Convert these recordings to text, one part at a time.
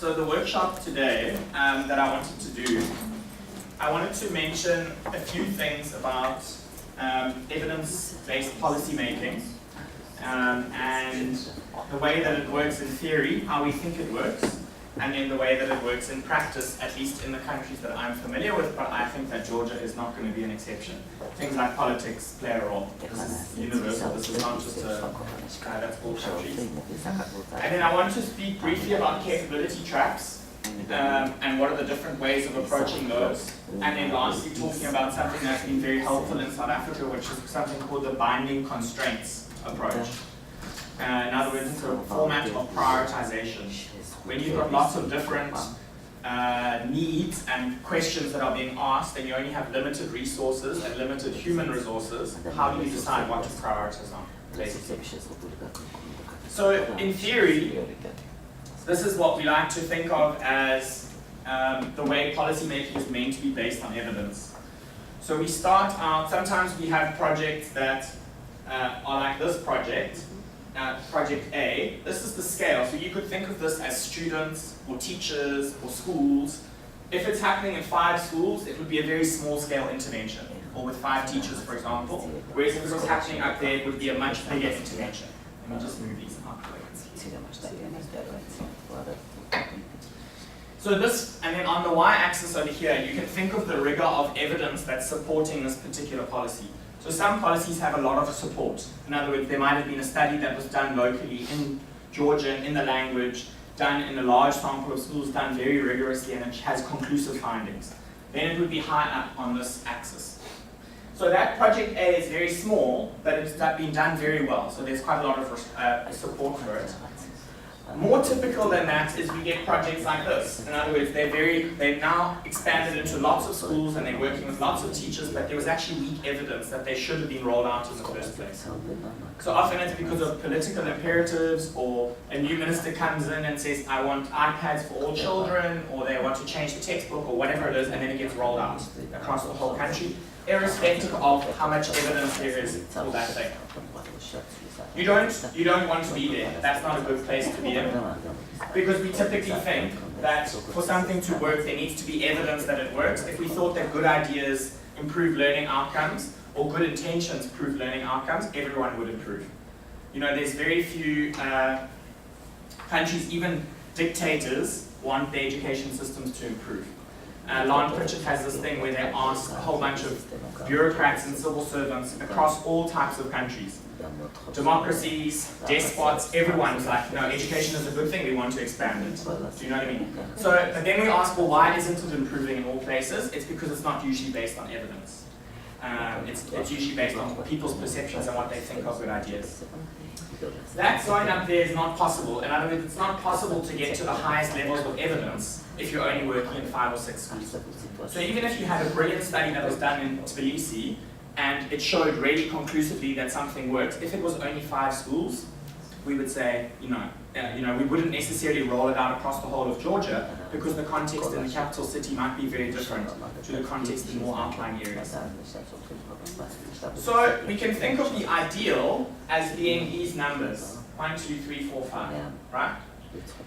So the workshop today that I wanted to do, I wanted to mention a few things about evidence-based policy making and the way that it works in theory, how we think it works, and then the way that it works in practice, at least in the countries that I'm familiar with, but I think that Georgia is not going to be an exception. Things like politics play a role. This is universal, this is not just that's all countries. And then I want to speak briefly about capability traps, and what are the different ways of approaching those. And then lastly, talking about something that's been very helpful in South Africa, which is something called the binding constraints approach. In other words, it's a format of prioritization. When you've got lots of different needs and questions that are being asked, and you only have limited resources and limited human resources, how do you decide what to prioritize on, basically? So in theory, this is what we like to think of as the way policy making is meant to be based on evidence. So we start out, sometimes we have projects that are like this project. Project A, this is the scale. So you could think of this as students or teachers or schools. If it's happening in 5 schools, it would be a very small scale intervention, or with 5 teachers, for example. Whereas if it was happening up there, it would be a much bigger intervention. Let me just move these out. So this, and then on the y-axis over here, you can think of the rigor of evidence that's supporting this particular policy. So some policies have a lot of support. In other words, there might have been a study that was done locally in Georgia, in the language, done in a large sample of schools, done very rigorously, and it has conclusive findings. Then it would be high up on this axis. So that project A is very small, but it's been done very well. So there's quite a lot of support for it. More typical than that is we get projects like this. In other words, they've now expanded into lots of schools and they're working with lots of teachers, but there was actually weak evidence that they should have been rolled out in the first place. So often it's because of political imperatives, or a new minister comes in and says, I want iPads for all children, or they want to change the textbook, or whatever it is, and then it gets rolled out across the whole country, irrespective of how much evidence there is for that thing. You don't want to be there. That's not a good place to be in. Because we typically think that for something to work, there needs to be evidence that it works. If we thought that good ideas improve learning outcomes, or good intentions improve learning outcomes, everyone would improve. You know, there's very few countries, even dictators, want their education systems to improve. Lon Pritchett has this thing where they ask a whole bunch of bureaucrats and civil servants across all types of countries. Democracies, despots, everyone was like, no, education is a good thing, we want to expand it. Do you know what I mean? So, but then we ask, well, why isn't it improving in all places? It's because it's not usually based on evidence. It's usually based on people's perceptions and what they think are good ideas. That zone up there is not possible. In other words, it's not possible to get to the highest levels of evidence if you're only working in 5 or 6 schools. So even if you had a brilliant study that was done in Tbilisi, and it showed really conclusively that something works, if it was only 5 schools, we would say, we wouldn't necessarily roll it out across the whole of Georgia, because the context in the capital city might be very different to the context in more outlying areas. So we can think of the ideal as being these numbers, 1, 2, 3, 4, 5, right?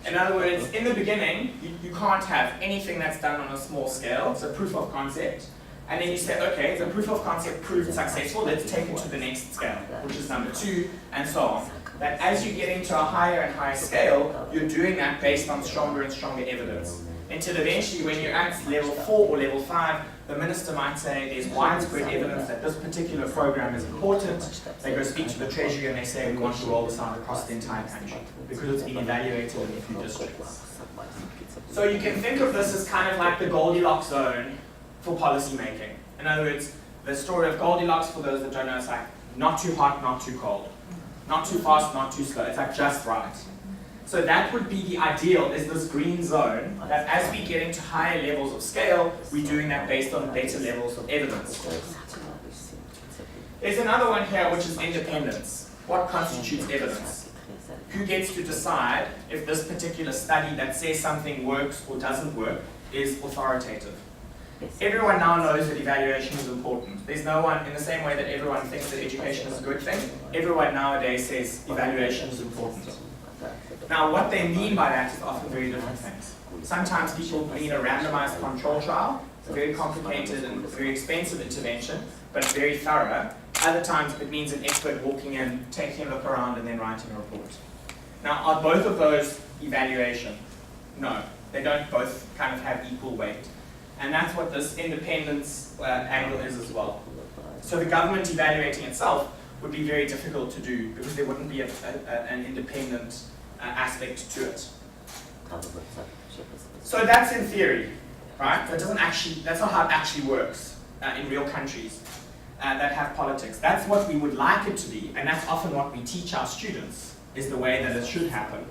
In other words, in the beginning, you can't have anything that's done on a small scale. It's a proof of concept. And then you say, okay, the proof of concept proved successful, let's take it to the next scale, which is number 2, and so on. But as you get into a higher and higher scale, you're doing that based on stronger and stronger evidence. Until eventually, when you're at level 4 or level 5, the minister might say there's widespread evidence that this particular program is important. They go speak to the Treasury and they say we want to roll this out across the entire country because it's been evaluated in a few districts. So you can think of this as kind of like the Goldilocks zone for policy making. In other words, the story of Goldilocks, for those that don't know, it's like not too hot, not too cold. Not too fast, not too slow. It's like just right. So that would be the ideal, is this green zone, that as we get into higher levels of scale, we're doing that based on better levels of evidence. There's another one here, which is independence. What constitutes evidence? Who gets to decide if this particular study that says something works or doesn't work is authoritative? Everyone now knows that evaluation is important. There's no one, in the same way that everyone thinks that education is a good thing, everyone nowadays says evaluation is important. Now, what they mean by that is often very different things. Sometimes people mean a randomized control trial. It's a very complicated and very expensive intervention, but very thorough. Other times it means an expert walking in, taking a look around, and then writing a report. Now, are both of those evaluation? No, they don't both kind of have equal weight. And that's what this independence angle is as well. So the government evaluating itself would be very difficult to do because there wouldn't be an independent aspect to it. So that's in theory, right? That doesn't actually, that's not how it actually works in real countries that have politics. That's what we would like it to be, and that's often what we teach our students, is the way that it should happen.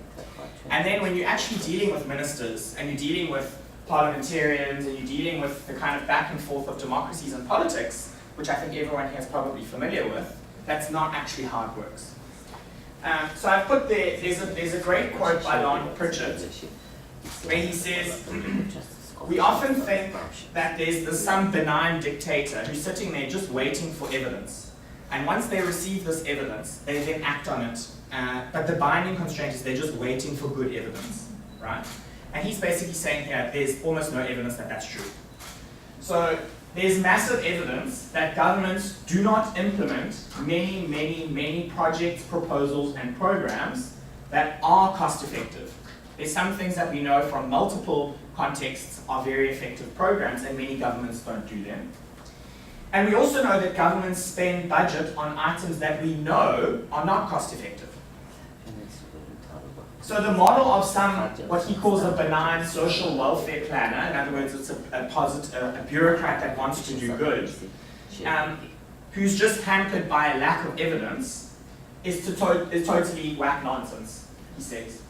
And then when you're actually dealing with ministers, and you're dealing with parliamentarians, and you're dealing with the kind of back and forth of democracies and politics, which I think everyone here is probably familiar with, that's not actually how it works. So I've put there, there's a great quote by Lon Pritchard, where he says, we often think that there's some benign dictator who's sitting there just waiting for evidence. And once they receive this evidence, they then act on it. But the binding constraint is they're just waiting for good evidence, right? And he's basically saying here, there's almost no evidence that that's true. So there's massive evidence that governments do not implement many projects, proposals, and programs that are cost effective. There's some things that we know from multiple contexts are very effective programs, and many governments don't do them. And we also know that governments spend budget on items that we know are not cost effective. So the model of what he calls a benign social welfare planner, in other words, it's a bureaucrat that wants to do good, who's just hampered by a lack of evidence, is totally whack nonsense, he says.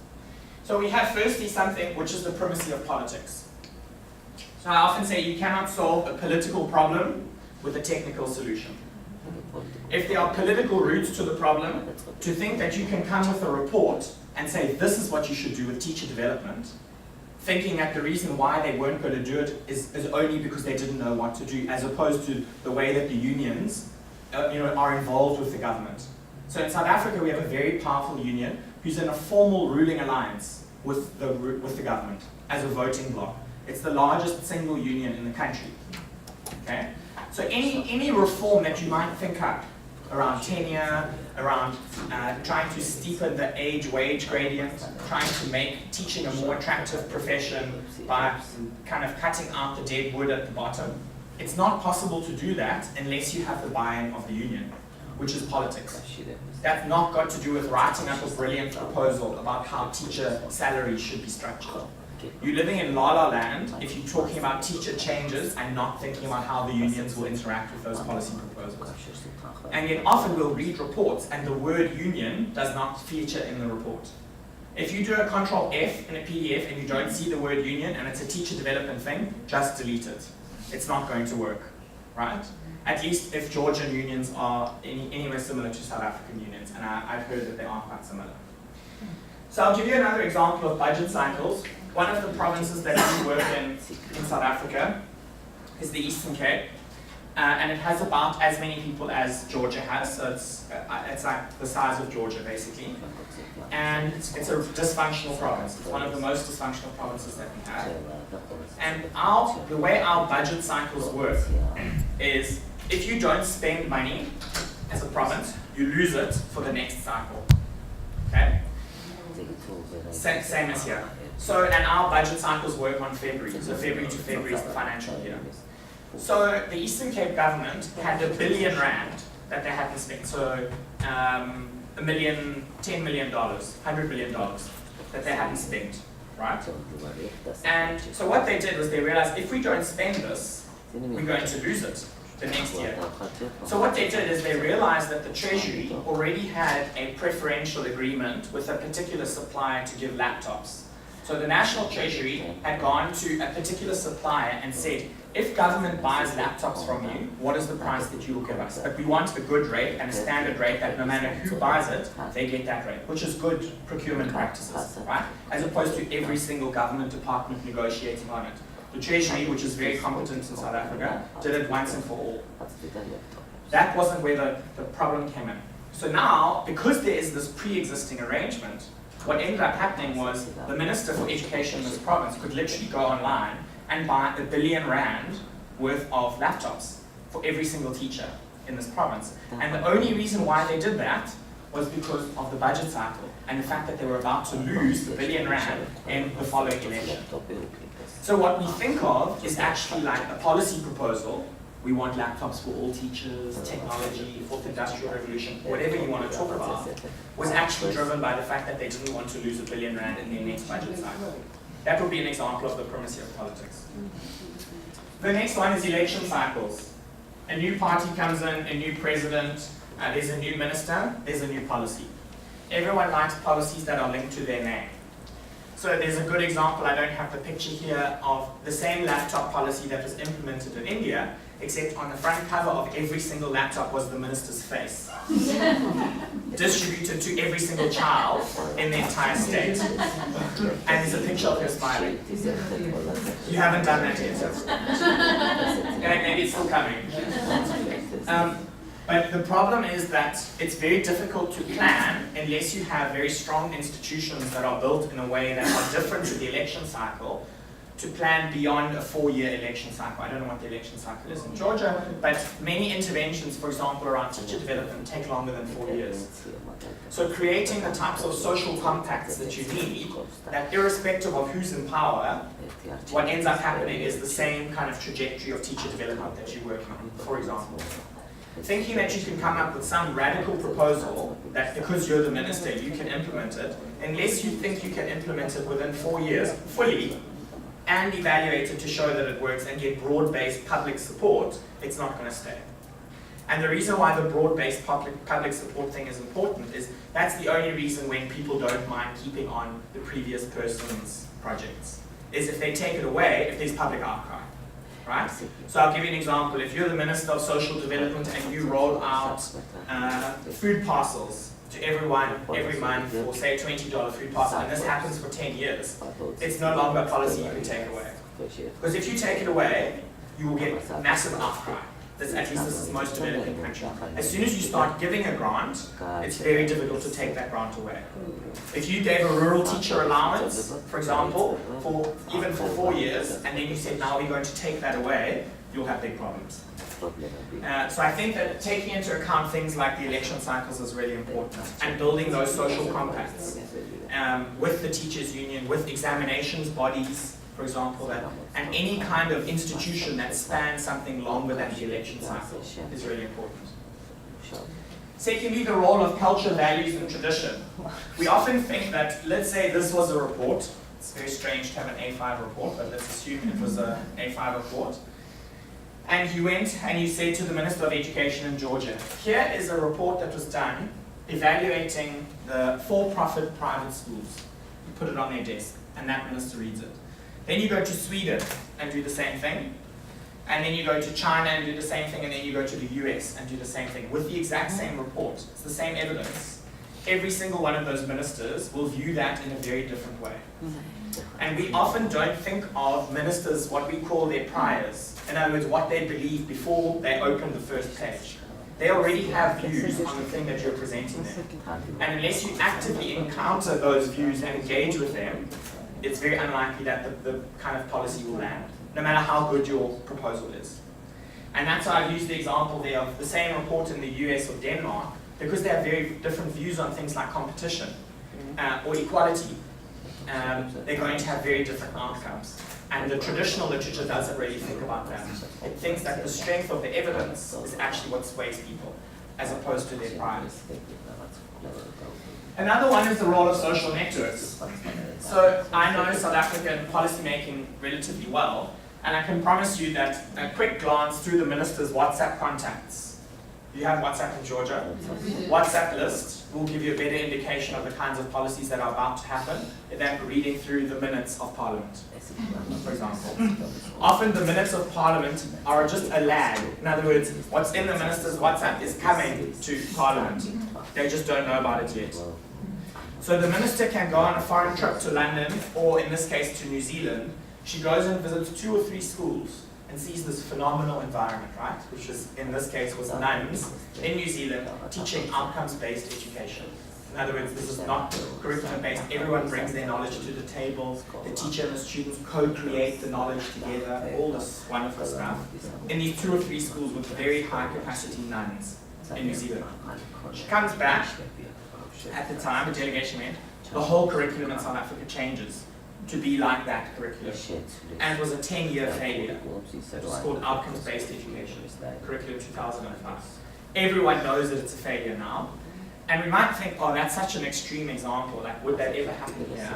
So we have firstly something which is the primacy of politics. So I often say you cannot solve a political problem with a technical solution. If there are political roots to the problem, to think that you can come with a report and say this is what you should do with teacher development, thinking that the reason why they weren't going to do it is only because they didn't know what to do, as opposed to the way that the unions are involved with the government. So in South Africa we have a very powerful union who's in a formal ruling alliance with the government as a voting bloc. It's the largest single union in the country. Okay? So any reform that you might think up around tenure, around trying to steepen the age-wage gradient, trying to make teaching a more attractive profession by kind of cutting out the dead wood at the bottom, it's not possible to do that unless you have the buy-in of the union, which is politics. That's not got to do with writing up a brilliant proposal about how teacher salaries should be structured. You're living in la-la land if you're talking about teacher changes and not thinking about how the unions will interact with those policy proposals. And yet often we'll read reports and the word union does not feature in the report. If you do a Control F in a PDF and you don't see the word union and it's a teacher development thing, just delete it. It's not going to work, right? At least if Georgian unions are anywhere similar to South African unions, and I've heard that they are quite similar. So I'll give you another example of budget cycles. One of the provinces that we work in South Africa is the Eastern Cape, and it has about as many people as Georgia has, so it's like the size of Georgia basically. And it's a dysfunctional province. It's one of the most dysfunctional provinces that we have. And the way our budget cycles work is if you don't spend money as a province, you lose it for the next cycle. Okay? Same as here. So, and our budget cycles work on February. So February to February is the financial year. So the Eastern Cape government had R1 billion that they hadn't spent. So $1 million, $10 million, $100 million that they hadn't spent, right? And so what they did was they realized if we don't spend this, we're going to lose it the next year. So what they did is they realized that the Treasury already had a preferential agreement with a particular supplier to give laptops. So the National Treasury had gone to a particular supplier and said, if government buys laptops from you, what is the price that you will give us? But we want a good rate and a standard rate that no matter who buys it, they get that rate, which is good procurement practices, right? As opposed to every single government department negotiating on it. The Treasury, which is very competent in South Africa, did it once and for all. That wasn't where the problem came in. So now, because there is this pre-existing arrangement, what ended up happening was the Minister for Education in this province could literally go online and buy R1 billion worth of laptops for every single teacher in this province. And the only reason why they did that was because of the budget cycle and the fact that they were about to lose the R1 billion in the following election. So what we think of is actually like a policy proposal. We want laptops for all teachers, technology, fourth industrial revolution, whatever you want to talk about, was actually driven by the fact that they didn't want to lose R1 billion in their next budget cycle. That would be an example of the primacy of politics. The next one is election cycles. A new party comes in, a new president, there's a new minister, there's a new policy. Everyone likes policies that are linked to their name. So there's a good example, I don't have the picture here, of the same laptop policy that was implemented in India, except on the front cover of every single laptop was the minister's face. Distributed to every single child in the entire state. And there's a picture of her smiling. You haven't done that yet. Okay, maybe it's still coming. But the problem is that it's very difficult to plan unless you have very strong institutions that are built in a way that are different to the election cycle, to plan beyond a 4-year election cycle. I don't know what the election cycle is in Georgia, but many interventions, for example, around teacher development take longer than 4 years. So creating the types of social compacts that you need, that irrespective of who's in power, what ends up happening is the same kind of trajectory of teacher development that you're working on, for example. Thinking that you can come up with some radical proposal that because you're the minister you can implement it, unless you think you can implement it within 4 years fully and evaluate it to show that it works and get broad-based public support, it's not going to stay. And the reason why the broad-based public support thing is important is that's the only reason when people don't mind keeping on the previous person's projects, is if they take it away, if there's public outcry. Right? So I'll give you an example. If you're the Minister of Social Development and you roll out food parcels to everyone every month for say $20 food parcel, and this happens for 10 years, it's no longer a policy you can take away. Because if you take it away, you will get massive outcry. At least this is most developing countries. As soon as you start giving a grant, it's very difficult to take that grant away. If you gave a rural teacher allowance, for example, even for 4 years, and then you said, now we're going to take that away, you'll have big problems. So I think that taking into account things like the election cycles is really important, and building those social compacts with the teachers' union, with examinations bodies, for example, and any kind of institution that spans something longer than the election cycle is really important. Secondly, the role of culture, values, and tradition. We often think that, let's say this was a report. It's very strange to have an A5 report, but let's assume it was an A5 report. And you went and you said to the Minister of Education in Georgia, here is a report that was done evaluating the for-profit private schools. You put it on their desk, and that minister reads it. Then you go to Sweden and do the same thing. And then you go to China and do the same thing. And then you go to the US and do the same thing with the exact same report. It's the same evidence. Every single one of those ministers will view that in a very different way. And we often don't think of ministers, what we call their priors. In other words, what they believe before they open the first page. They already have views on the thing that you're presenting them. And unless you actively encounter those views and engage with them, it's very unlikely that the kind of policy will land, no matter how good your proposal is. And that's why I've used the example there of the same report in the US or Denmark, because they have very different views on things like competition or equality. They're going to have very different outcomes. And the traditional literature doesn't really think about that. It thinks that the strength of the evidence is actually what sways people, as opposed to their priors. Another one is the role of social networks. So I know South African policymaking relatively well, and I can promise you that a quick glance through the minister's WhatsApp contacts. You have WhatsApp in Georgia? WhatsApp list will give you a better indication of the kinds of policies that are about to happen than reading through the minutes of Parliament, for example. Often the minutes of Parliament are just a lag. In other words, what's in the minister's WhatsApp is coming to Parliament. They just don't know about it yet. So the minister can go on a foreign trip to London, or in this case to New Zealand. She goes and visits 2 or 3 schools and sees this phenomenal environment, right? Which is, in this case, was nuns in New Zealand teaching outcomes-based education. In other words, this is not curriculum-based. Everyone brings their knowledge to the table. The teacher and the students co-create the knowledge together, all this wonderful stuff. In these 2 or 3 schools with very high-capacity nuns in New Zealand. She comes back. At the time, the delegation went, the whole curriculum in South Africa changes to be like that curriculum. And it was a 10-year failure. It was called outcomes-based education, curriculum 2005. Everyone knows that it's a failure now. And we might think, oh, that's such an extreme example, like would that ever happen here?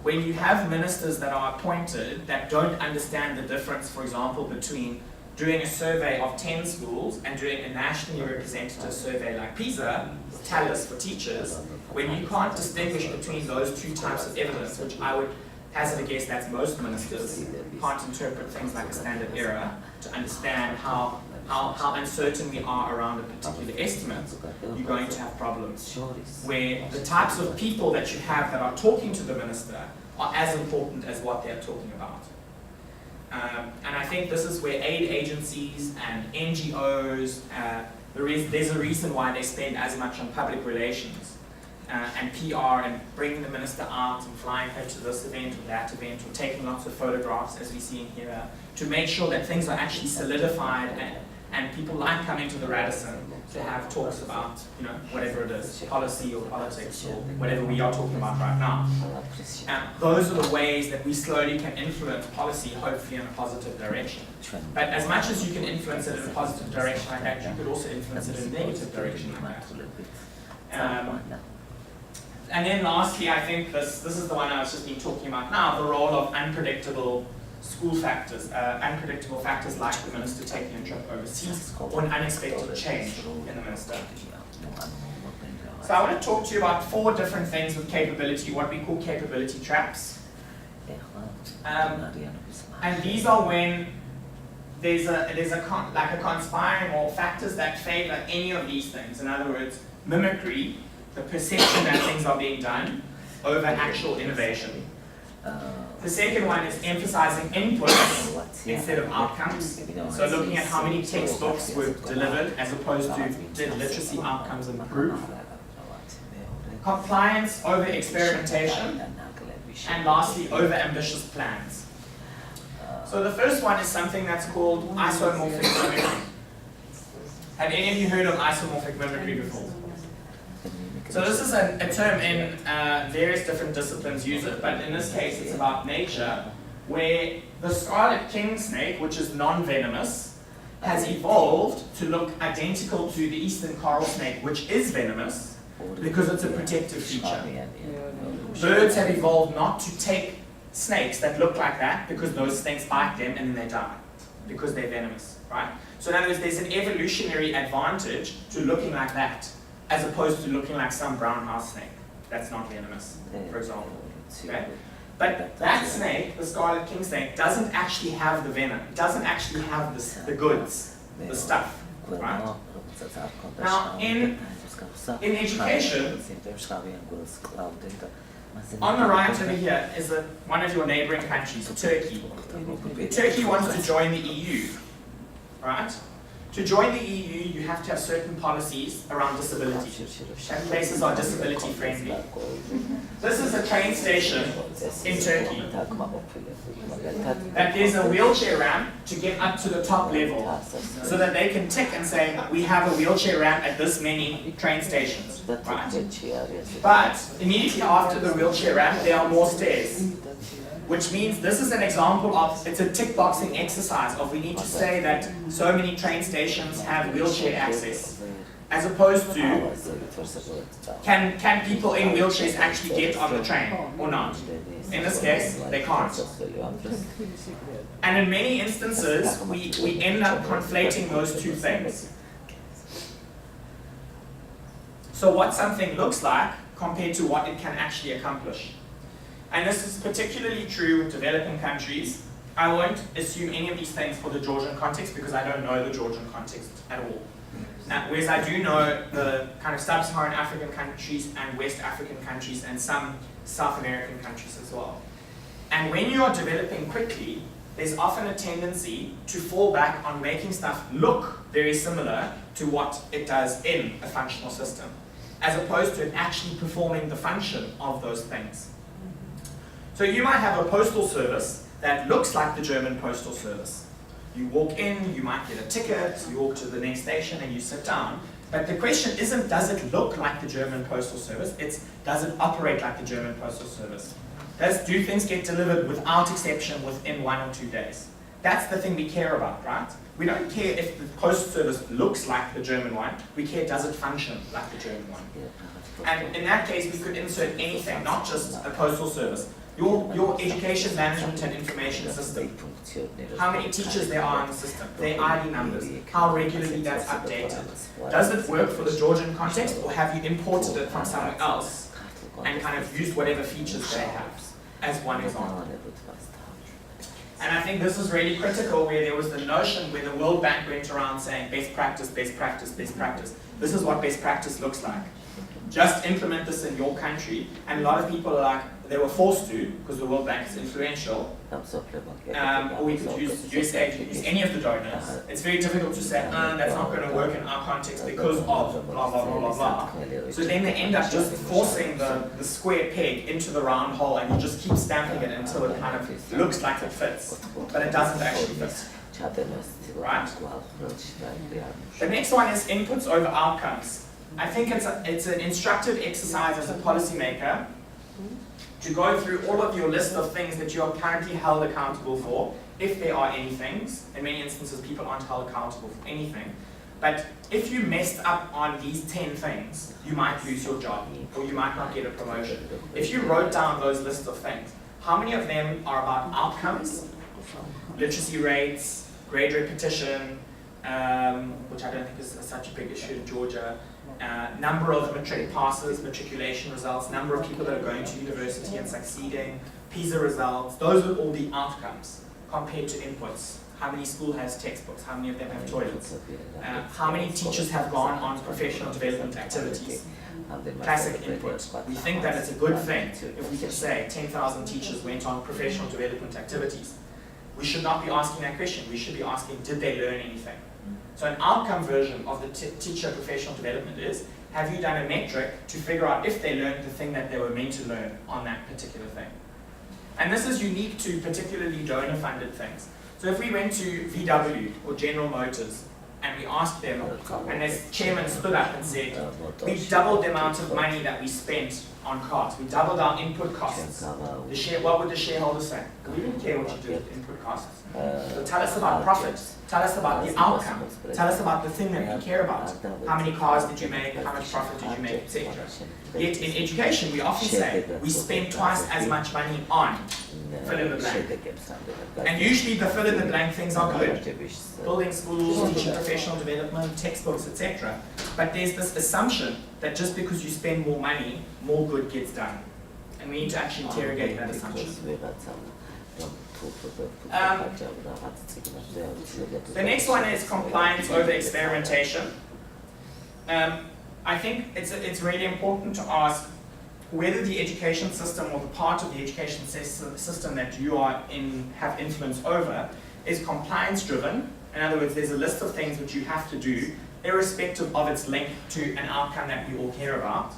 When you have ministers that are appointed that don't understand the difference, for example, between doing a survey of 10 schools and doing a nationally representative survey like PISA, TALIS for teachers, when you can't distinguish between those 2 types of evidence, which I would hazard a guess that's most ministers can't interpret things like a standard error to understand how uncertain we are around a particular estimate, you're going to have problems where the types of people that you have that are talking to the minister are as important as what they're talking about. And I think this is where aid agencies and NGOs, there's a reason why they spend as much on public relations and PR and bringing the minister out and flying her to this event or that event or taking lots of photographs as we see in here to make sure that things are actually solidified and people like coming to the Radisson to have talks about, whatever it is, policy or politics or whatever we are talking about right now. And those are the ways that we slowly can influence policy, hopefully in a positive direction. But as much as you can influence it in a positive direction like that, you could also influence it in a negative direction like that. And then lastly, I think this is the one I was just been talking about now, the role of unpredictable school factors, unpredictable factors like the minister taking a trip overseas or an unexpected change in the minister. So I want to talk to you about 4 different things with capability, what we call capability traps. And these are when there's a conspiring or factors that favor any of these things. In other words, mimicry, the perception that things are being done over actual innovation. The second one is emphasizing inputs instead of outcomes. So looking at how many textbooks were delivered as opposed to did literacy outcomes improve. Compliance over experimentation. And lastly, over ambitious plans. So the first one is something that's called isomorphic mimicry. Have any of you heard of isomorphic mimicry before? So this is a term in various different disciplines use it, but in this case it's about nature, where the scarlet king snake, which is non-venomous, has evolved to look identical to the eastern coral snake, which is venomous, because it's a protective feature. Birds have evolved not to take snakes that look like that, because those snakes bite them and then they die, because they're venomous, right? So in other words, there's an evolutionary advantage to looking like that, as opposed to looking like some brown house snake that's not venomous, for example. Okay? But that snake, the scarlet king snake, doesn't actually have the venom. It doesn't actually have the goods, the stuff. Right? Now, in education, on the right over here is one of your neighboring countries, Turkey. Turkey wants to join the EU, right? To join the EU, you have to have certain policies around disability, and places are disability friendly. This is a train station in Turkey. That there's a wheelchair ramp to get up to the top level, so that they can tick and say, we have a wheelchair ramp at this many train stations, right? But immediately after the wheelchair ramp, there are more stairs. Which means this is an example of, it's a tick boxing exercise of we need to say that so many train stations have wheelchair access. As opposed to, can people in wheelchairs actually get on the train or not? In this case, they can't. And in many instances, we end up conflating those 2 things. So what something looks like compared to what it can actually accomplish. And this is particularly true with developing countries. I won't assume any of these things for the Georgian context because I don't know the Georgian context at all. Whereas I do know the kind of sub-Saharan African countries and West African countries and some South American countries as well. And when you are developing quickly, there's often a tendency to fall back on making stuff look very similar to what it does in a functional system. as opposed to it actually performing the function of those things. So you might have a postal service that looks like the German postal service. You walk in, you might get a ticket, you walk to the next station and you sit down. But the question isn't, does it look like the German postal service? It's, does it operate like the German postal service? Do things get delivered without exception within 1 or 2 days? That's the thing we care about, right? We don't care if the post service looks like the German one. We care, does it function like the German one? And in that case, we could insert anything, not just a postal service. Your education management and information system. How many teachers there are in the system, their ID numbers, how regularly that's updated. Does it work for the Georgian context, or have you imported it from somewhere else and kind of used whatever features they have, as one example. And I think this is really critical, where there was the notion where the World Bank went around saying best practice, best practice, best practice. This is what best practice looks like. Just implement this in your country. And a lot of people are like, they were forced to, because the World Bank is influential. Or we could use USAID, use any of the donors. It's very difficult to say, that's not going to work in our context because of blah, blah, blah, blah, blah. So then they end up just forcing the square peg into the round hole, and you just keep stamping it until it kind of looks like it fits, but it doesn't actually fit. Right? The next one is inputs over outcomes. I think it's an instructive exercise as a policymaker to go through all of your list of things that you are currently held accountable for, if there are any things. In many instances, people aren't held accountable for anything. But if you messed up on these 10 things, you might lose your job, or you might not get a promotion. If you wrote down those lists of things, how many of them are about outcomes? Literacy rates, grade repetition, which I don't think is such a big issue in Georgia. Number of matric passes, matriculation results, number of people that are going to university and succeeding, PISA results. Those would all be outcomes compared to inputs. How many school has textbooks? How many of them have toilets? How many teachers have gone on professional development activities? Classic input. We think that it's a good thing if we can say 10,000 teachers went on professional development activities. We should not be asking that question. We should be asking, did they learn anything? So an outcome version of the teacher professional development is, have you done a metric to figure out if they learned the thing that they were meant to learn on that particular thing? And this is unique to particularly donor-funded things. So if we went to VW or General Motors and we asked them, and this chairman stood up and said, we doubled the amount of money that we spent on cars. We doubled our input costs. What would the shareholders say? We didn't care what you did with input costs. So tell us about profit. Tell us about the outcome. Tell us about the thing that we care about. How many cars did you make? How much profit did you make, etc. Yet in education, we often say we spend twice as much money on fill in the blank. And usually the fill in the blank things are good. Building schools, teaching professional development, textbooks, etc. But there's this assumption that just because you spend more money, more good gets done. And we need to actually interrogate that assumption. The next one is compliance over experimentation. I think it's really important to ask whether the education system or the part of the education system that you are in have influence over is compliance driven. In other words, there's a list of things which you have to do irrespective of its link to an outcome that we all care about,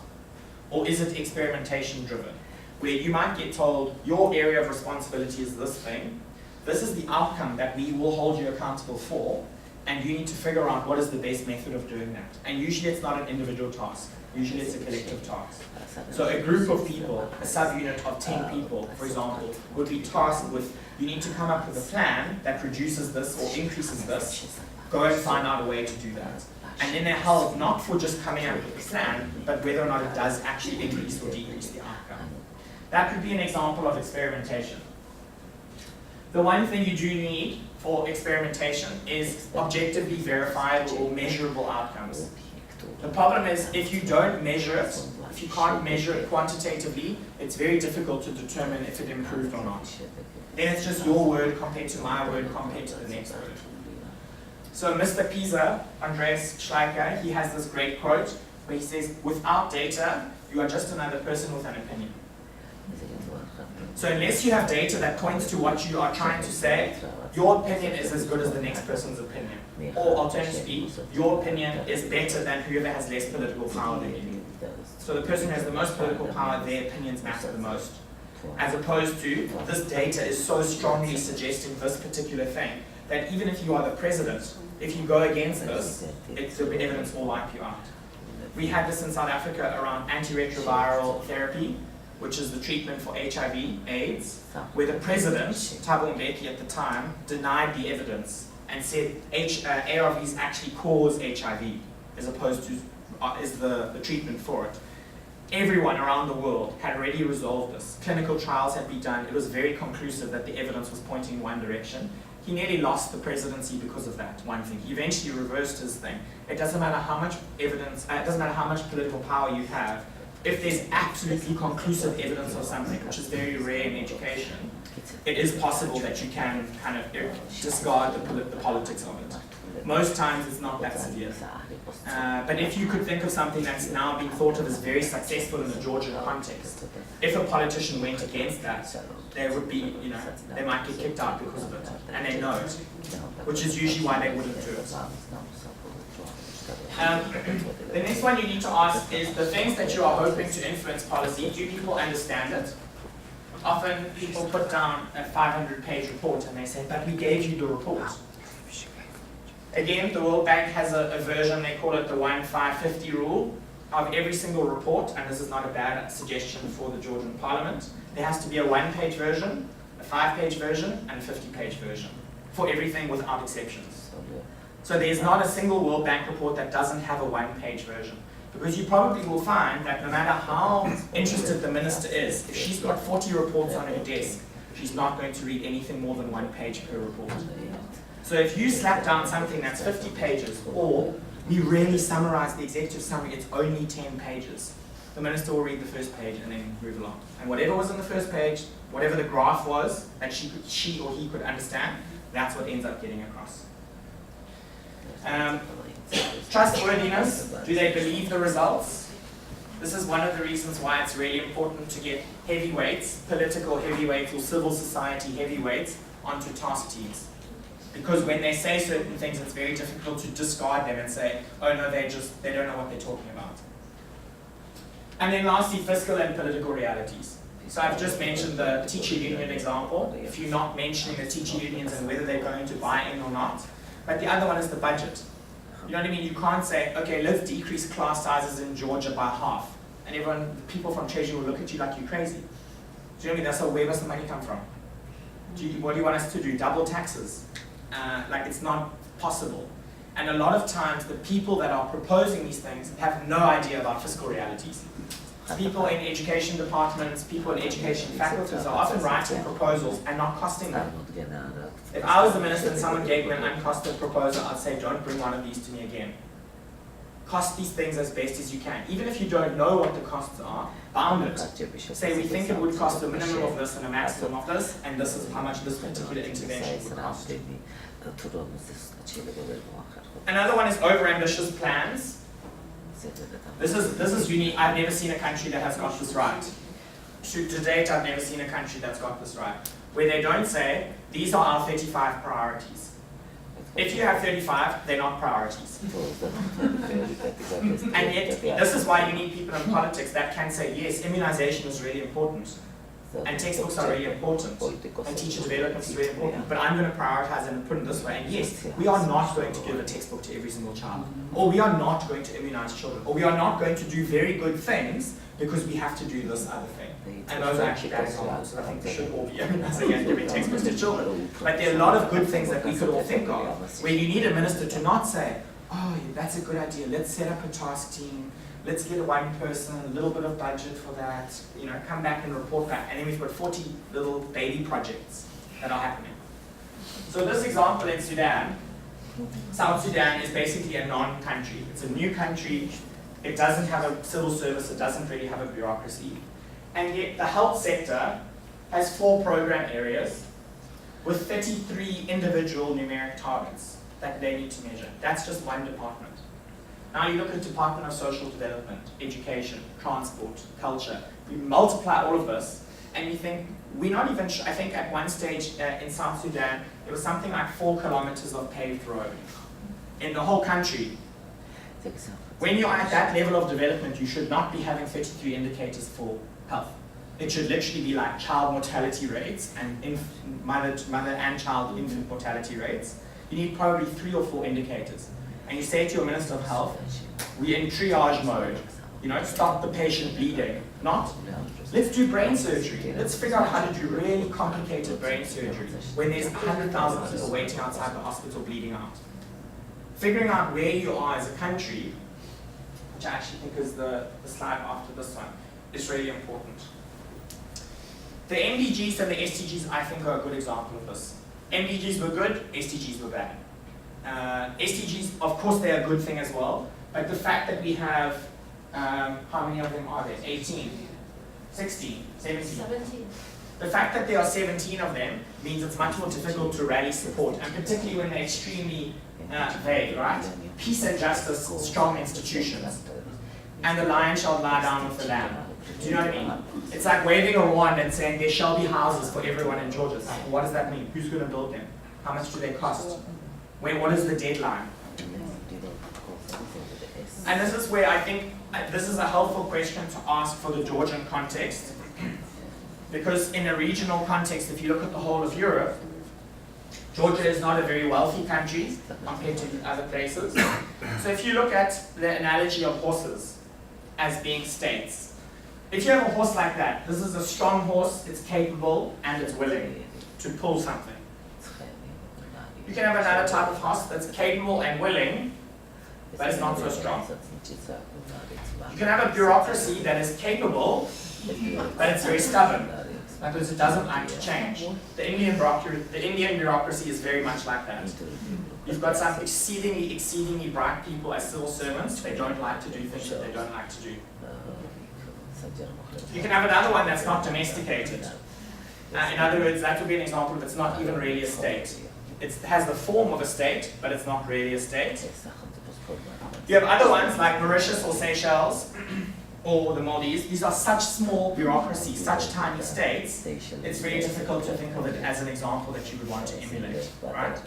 or is it experimentation driven, where you might get told your area of responsibility is this thing, this is the outcome that we will hold you accountable for, and you need to figure out what is the best method of doing that. And usually it's not an individual task, usually it's a collective task. So a group of people, a subunit of 10 people, for example, would be tasked with, you need to come up with a plan that reduces this or increases this, go and find out a way to do that. And then they're held not for just coming up with a plan, but whether or not it does actually increase or decrease the outcome. That could be an example of experimentation. The one thing you do need for experimentation is objectively verifiable or measurable outcomes. The problem is if you don't measure it, if you can't measure it quantitatively, it's very difficult to determine if it improved or not. Then it's just your word compared to my word compared to the next word. So Mr. PISA, Andreas Schleicher, he has this great quote where he says, without data, you are just another person with an opinion. So unless you have data that points to what you are trying to say, your opinion is as good as the next person's opinion. Or alternatively, your opinion is better than whoever has less political power than you. So the person who has the most political power, their opinions matter the most. As opposed to, this data is so strongly suggesting this particular thing, that even if you are the president, if you go against this, the evidence will wipe you out. We had this in South Africa around antiretroviral therapy, which is the treatment for HIV, AIDS, where the president, Thabo Mbeki at the time, denied the evidence and said ARVs actually cause HIV, as opposed to is the treatment for it. Everyone around the world had already resolved this. Clinical trials had been done. It was very conclusive that the evidence was pointing in one direction. He nearly lost the presidency because of that one thing. He eventually reversed his thing. It doesn't matter how much evidence, it doesn't matter how much political power you have. If there's absolutely conclusive evidence of something, which is very rare in education, it is possible that you can kind of discard the politics of it. Most times it's not that severe. But if you could think of something that's now being thought of as very successful in the Georgian context, if a politician went against that, there would be, they might get kicked out because of it. And they know it, which is usually why they wouldn't do it. The next one you need to ask is the things that you are hoping to influence policy, do people understand it? Often people put down a 500-page report and they say, but we gave you the report. Again, the World Bank has a version, they call it the 1-5-50 rule, of every single report, and this is not a bad suggestion for the Georgian Parliament. There has to be a 1-page version, a 5-page version, and a 50-page version, for everything without exceptions. So there's not a single World Bank report that doesn't have a 1-page version. Because you probably will find that no matter how interested the minister is, if she's got 40 reports on her desk, she's not going to read anything more than 1 page per report. So if you slap down something that's 50 pages, or we really summarize the executive summary, it's only 10 pages, the minister will read the first page and then move along. And whatever was in the first page, whatever the graph was that she or he could understand, that's what ends up getting across. Trustworthiness, do they believe the results? This is one of the reasons why it's really important to get heavyweights, political heavyweights or civil society heavyweights onto task teams. Because when they say certain things, it's very difficult to discard them and say, oh no, they don't know what they're talking about. And then lastly, fiscal and political realities. So I've just mentioned the teacher union example. If you're not mentioning the teacher unions and whether they're going to buy in or not. But the other one is the budget. You know what I mean? You can't say, okay, let's decrease class sizes in Georgia by half. And everyone, people from Treasury will look at you like you're crazy. Do you know what I mean? That's where does the money come from? What do you want us to do? Double taxes? Like it's not possible. And a lot of times the people that are proposing these things have no idea about fiscal realities. People in education departments, people in education faculties are often writing proposals and not costing them. If I was the minister and someone gave me an uncosted proposal, I'd say, don't bring one of these to me again. Cost these things as best as you can. Even if you don't know what the costs are, bound it. Say, we think it would cost a minimum of this and a maximum of this, and this is how much this particular intervention would cost. Another one is overambitious plans. This is unique. I've never seen a country that has got this right. To date, I've never seen a country that's got this right. Where they don't say, these are our 35 priorities. If you have 35, they're not priorities. And yet, this is why you need people in politics that can say, yes, immunization is really important. And textbooks are really important. And teacher development is really important. But I'm going to prioritize them and put it this way. And yes, we are not going to give a textbook to every single child. Or we are not going to immunize children. Or we are not going to do very good things because we have to do this other thing. And those are actually bad examples. I think we should all be immunizing and giving textbooks to children. But there are a lot of good things that we could all think of, where you need a minister to not say, oh, that's a good idea, let's set up a task team, let's get one person, a little bit of budget for that, come back and report back. And then we've got 40 little baby projects that are happening. So this example in Sudan, South Sudan is basically a non-country. It's a new country. It doesn't have a civil service. It doesn't really have a bureaucracy. And yet the health sector has 4 program areas with 33 individual numeric targets that they need to measure. That's just one department. Now you look at the Department of Social Development, Education, Transport, Culture. You multiply all of this, and you think, we're not even sure. I think at one stage in South Sudan, there was something like 4 kilometers of paved road in the whole country. When you are at that level of development, you should not be having 33 indicators for health. It should literally be like child mortality rates and mother and child infant mortality rates. You need probably 3 or 4 indicators. And you say to your Minister of Health, we're in triage mode. You know, stop the patient bleeding. Not, let's do brain surgery. Let's figure out how to do really complicated brain surgery when there's 100,000 people waiting outside the hospital bleeding out. Figuring out where you are as a country, which I actually think is the slide after this one, is really important. The MDGs and the SDGs, I think, are a good example of this. MDGs were good, SDGs were bad. SDGs, of course, they're a good thing as well, but the fact that we have, how many of them are there? 18, 16, 17. The fact that there are 17 of them means it's much more difficult to rally support, and particularly when they're extremely vague, right? Peace and justice, strong institutions. And the lion shall lie down with the lamb. Do you know what I mean? It's like waving a wand and saying there shall be houses for everyone in Georgia. What does that mean? Who's going to build them? How much do they cost? What is the deadline? And this is where I think this is a helpful question to ask for the Georgian context. Because in a regional context, if you look at the whole of Europe, Georgia is not a very wealthy country compared to other places. So if you look at the analogy of horses as being states, if you have a horse like that, this is a strong horse, it's capable, and it's willing to pull something. You can have another type of horse that's capable and willing, but it's not so strong. You can have a bureaucracy that is capable, but it's very stubborn, because it doesn't like to change. The Indian bureaucracy is very much like that. You've got some exceedingly bright people as civil servants. They don't like to do things that they don't like to do. You can have another one that's not domesticated. In other words, that would be an example that's not even really a state. It has the form of a state, but it's not really a state. You have other ones like Mauritius or Seychelles or the Maldives. These are such small bureaucracies, such tiny states, it's very difficult to think of it as an example that you would want to emulate, right?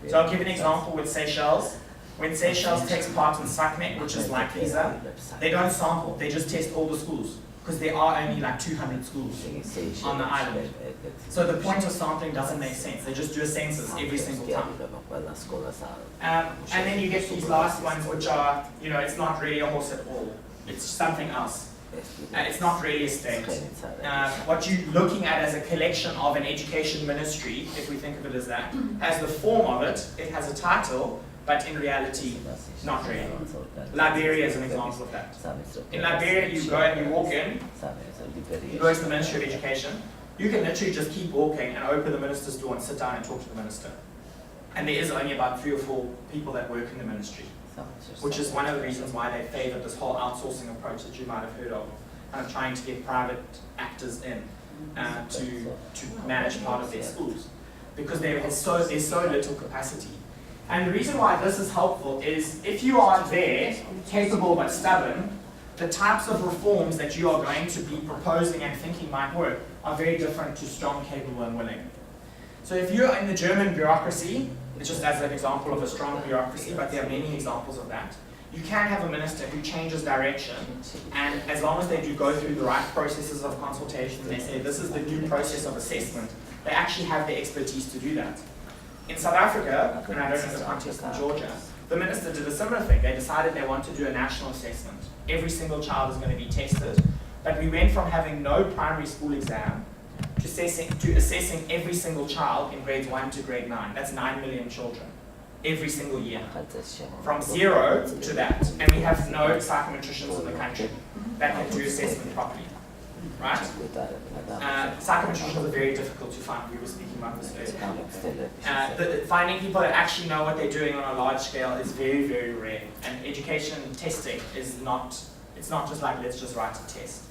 So I'll give an example with Seychelles. When Seychelles takes part in SACMEC, which is like PISA, they don't sample, they just test all the schools, because there are only like 200 schools on the island. So the point of sampling doesn't make sense. They just do a census every single time. And then you get these last ones, which are, you know, it's not really a horse at all. It's something else. It's not really a state. What you're looking at as a collection of an education ministry, if we think of it as that, has the form of it, it has a title, but in reality, not really. Liberia is an example of that. In Liberia, you go and you walk in, you go to the Ministry of Education, you can literally just keep walking and open the minister's door and sit down and talk to the minister. And there is only about 3 or 4 people that work in the ministry, which is one of the reasons why they favor this whole outsourcing approach that you might have heard of, kind of trying to get private actors in to manage part of their schools, because there's so little capacity. And the reason why this is helpful is if you are there, capable but stubborn, the types of reforms that you are going to be proposing and thinking might work are very different to strong, capable, and willing. So if you're in the German bureaucracy, just as an example of a strong bureaucracy, but there are many examples of that, you can have a minister who changes direction, and as long as they do go through the right processes of consultation, they say this is the new process of assessment, they actually have the expertise to do that. In South Africa, and I don't know the context in Georgia, the minister did a similar thing. They decided they want to do a national assessment. Every single child is going to be tested, but we went from having no primary school exam to assessing every single child in grades 1 to grade 9. That's 9 million children every single year. From 0 to that. And we have no psychometricians in the country that can do assessment properly. Right? Psychometricians are very difficult to find. We were speaking about this earlier. Finding people that actually know what they're doing on a large scale is very, very rare. And education testing is not, it's not just like, let's just write a test.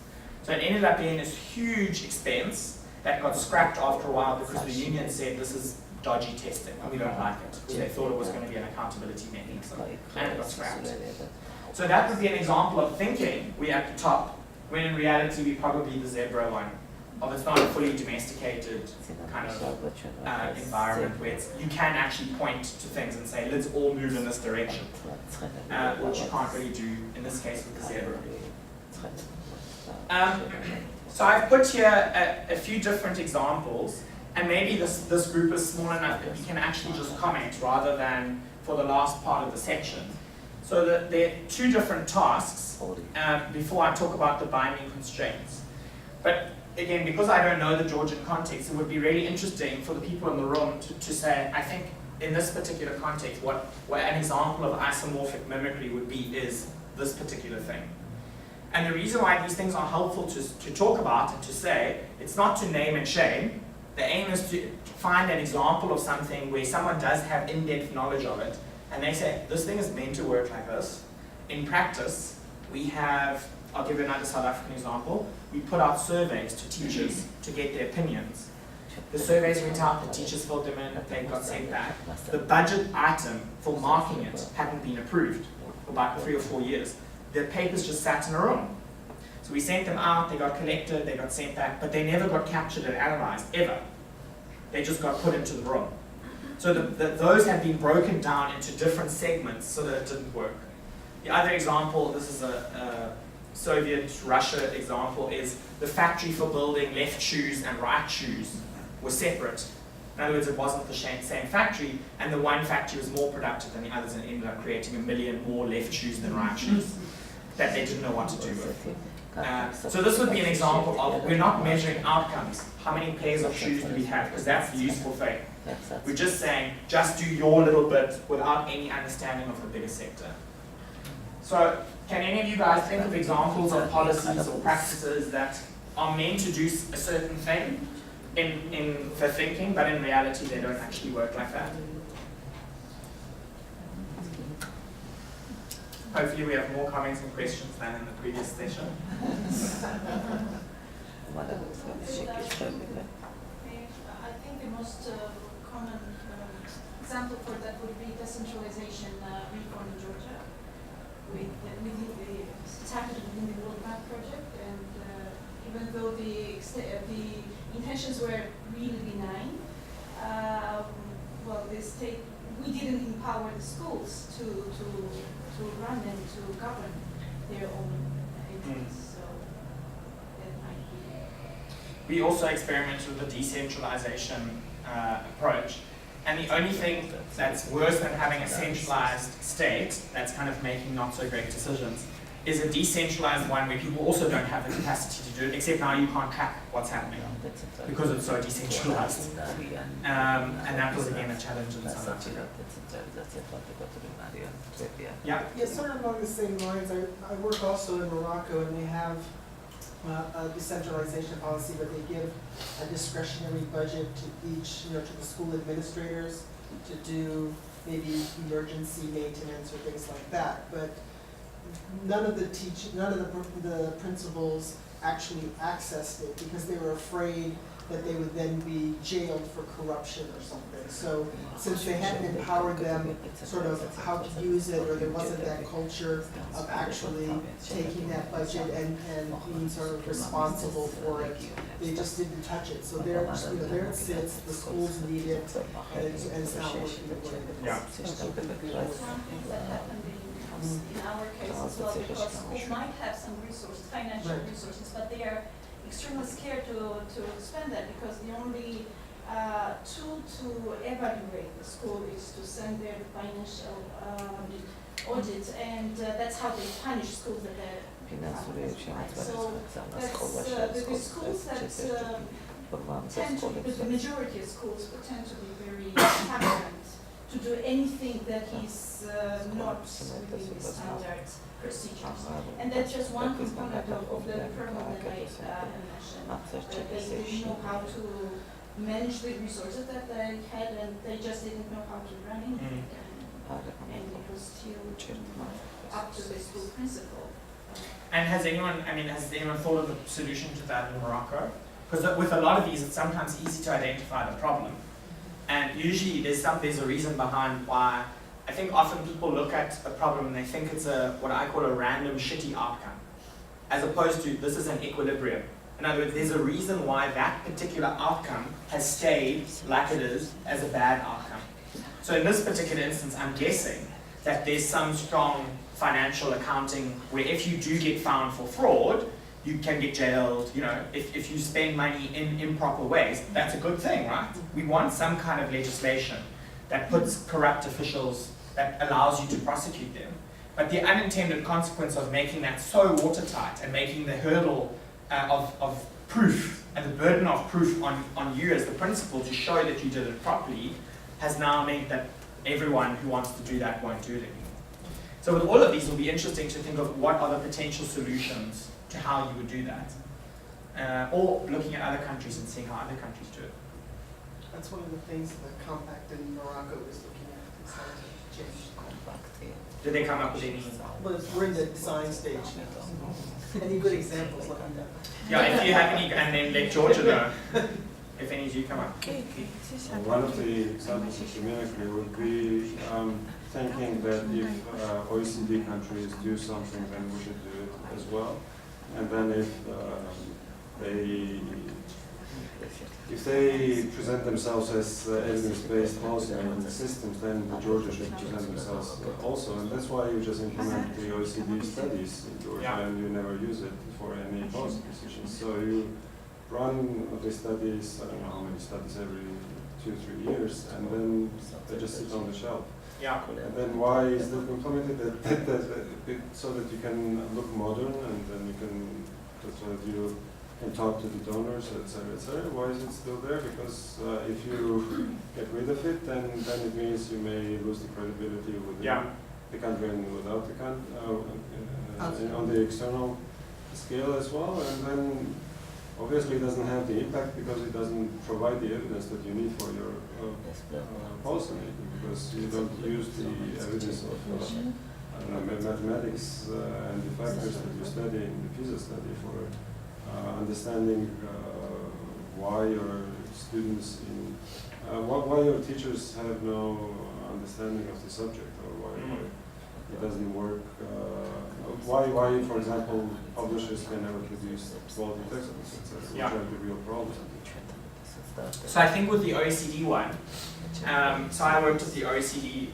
So it ended up being this huge expense that got scrapped after a while because the union said this is dodgy testing and we don't like it, because they thought it was going to be an accountability mechanism, and it got scrapped. So that would be an example of thinking we're at the top, when in reality we're probably the zebra one. it's not a fully domesticated kind of environment where you can actually point to things and say, let's all move in this direction, which you can't really do in this case with the zebra. So I've put here a few different examples, and maybe this group is small enough that we can actually just comment rather than for the last part of the section. So there are two different tasks before I talk about the binding constraints. But again, because I don't know the Georgian context, it would be really interesting for the people in the room to say, I think in this particular context, what an example of isomorphic mimicry would be is this particular thing. And the reason why these things are helpful to talk about and to say, it's not to name and shame. The aim is to find an example of something where someone does have in-depth knowledge of it, and they say, this thing is meant to work like this. In practice, we have, I'll give you another South African example, we put out surveys to teachers to get their opinions. The surveys went out, the teachers filled them in, they got sent back. The budget item for marking it hadn't been approved for about 3 or 4 years. The papers just sat in a room. So we sent them out, they got collected, they got sent back, but they never got captured and analyzed, ever. They just got put into the room. So those have been broken down into different segments so that it didn't work. The other example, this is a Soviet Russia example, is the factory for building left shoes and right shoes was separate. In other words, it wasn't the same factory, and the one factory was more productive than the others and ended up creating 1 million more left shoes than right shoes that they didn't know what to do with. So this would be an example of, we're not measuring outcomes. How many pairs of shoes do we have? Because that's the useful thing. We're just saying, just do your little bit without any understanding of the bigger sector. So can any of you guys think of examples of policies or practices that are meant to do a certain thing for thinking, but in reality they don't actually work like that? Hopefully we have more comments and questions than in the previous session. I think the most common example for that would be decentralization reform in Georgia. We started within the World Bank project, and even though the intentions were really benign, well, the state, we didn't empower the schools to run and to govern their own entities. So that might be. We also experimented with the decentralization approach. And the only thing that's worse than having a centralized state that's kind of making not so great decisions is a decentralized one where people also don't have the capacity to do it, except now you can't track what's happening because it's so decentralized. And that was again a challenge in South Africa. Yeah. Yeah, sort of along the same lines. I work also in Morocco, and they have a decentralization policy, but they give a discretionary budget to each, to the school administrators to do maybe emergency maintenance or things like that. But none of the principals actually accessed it because they were afraid that they would then be jailed for corruption or something. So since they hadn't empowered them sort of how to use it, or there wasn't that culture of actually taking that budget and being sort of responsible for it, they just didn't touch it. So there it sits, the schools need it, and it's not working the way it is. Yeah. In our case as well, because schools might have some resources, financial resources, but they are extremely scared to spend that because the only tool to evaluate the school is to send their financial audit, and that's how they punish schools that are so that's the schools that tend to be, the majority of schools tend to be very tolerant to do anything that is not within the standard procedures. And that's just one component of the problem that I mentioned. They didn't know how to manage the resources that they had, and they just didn't know how to run anything. And it was still up to the school principal. And has anyone thought of a solution to that in Morocco? Because with a lot of these, it's sometimes easy to identify the problem. And usually there's a reason behind why. I think often people look at a problem and they think it's what I call a random shitty outcome, as opposed to this is an equilibrium. In other words, there's a reason why that particular outcome has stayed like it is as a bad outcome. So in this particular instance, I'm guessing that there's some strong financial accounting where if you do get found for fraud, you can get jailed. You know, if you spend money in improper ways, that's a good thing, right? We want some kind of legislation that puts corrupt officials, that allows you to prosecute them. But the unintended consequence of making that so watertight and making the hurdle of proof and the burden of proof on you as the principal to show that you did it properly has now meant that everyone who wants to do that won't do it anymore. So with all of these, it will be interesting to think of what are the potential solutions to how you would do that. Or looking at other countries and seeing how other countries do it. That's one of the things the compact in Morocco is looking at, deciding to change. Did they come up with any? Well, we're in the design stage now. Any good examples, let me know. Yeah, if you have any, and then let Georgia know if any do come up. One of the examples of mimicry would be thinking that if OECD countries do something, then we should do it as well. And then if they present themselves as evidence-based policy making systems, then Georgia should present themselves also. And that's why you just implement the OECD studies in Georgia and you never use it for any policy decisions. So you run the studies, I don't know how many studies, every 2-3 years, and then they just sit on the shelf. Yeah. And then why is that implemented? So that you can look modern, and then you can, so that you can talk to the donors, etc., etc. Why is it still there? Because if you get rid of it, then it means you may lose the credibility within the country and without the country, on the external scale as well. And then obviously it doesn't have the impact because it doesn't provide the evidence that you need for your policy making, because you don't use the evidence of mathematics and the factors that you study in the PISA study for understanding why your students why your teachers have no understanding of the subject, or why it doesn't work. Why, for example, publishers can never produce quality textbooks, etc., which are the real problems. So I think with the OECD one, so I worked with the OECD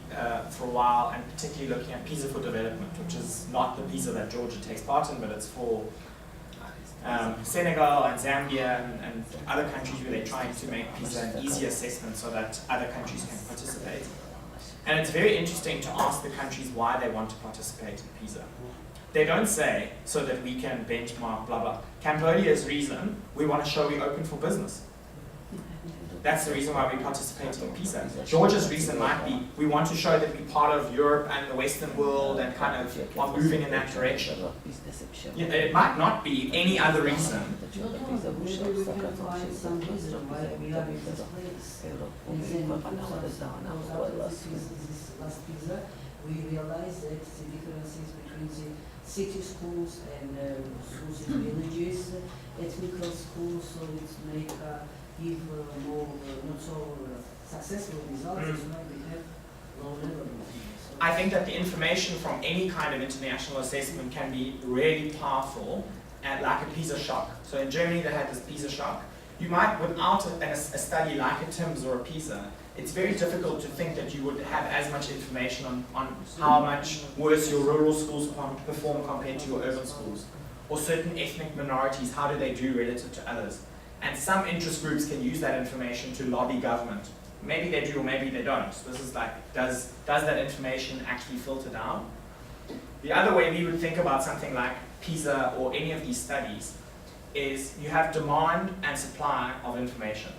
for a while, and particularly looking at PISA for development, which is not the PISA that Georgia takes part in, but it's for Senegal and Zambia and other countries where they're trying to make PISA an easy assessment so that other countries can participate. And it's very interesting to ask the countries why they want to participate in PISA. They don't say, so that we can benchmark, blah, blah. Cambodia's reason, we want to show we're open for business. That's the reason why we participate in PISA. Georgia's reason might be, we want to show that we're part of Europe and the Western world and kind of are moving in that direction. Yeah, it might not be any other reason. Maybe we can find some reason why we are in this place. And then this last PISA, we realized that the differences between the city schools and schools in villages, ethnical schools, so it make give more not so successful results. That's why we have low level. I think that the information from any kind of international assessment can be really powerful, and like a PISA shock. So in Germany they had this PISA shock. You might, without a study like a TIMSS or a PISA, it's very difficult to think that you would have as much information on how much worse your rural schools perform compared to your urban schools. Or certain ethnic minorities, how do they do relative to others? And some interest groups can use that information to lobby government. Maybe they do or maybe they don't. So this is like, does that information actually filter down? The other way we would think about something like PISA or any of these studies is you have demand and supply of information.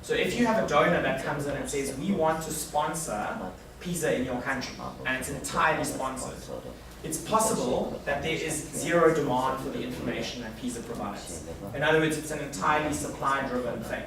So if you have a donor that comes in and says, we want to sponsor PISA in your country, and it's entirely sponsored, it's possible that there is zero demand for the information that PISA provides. In other words, it's an entirely supply-driven thing.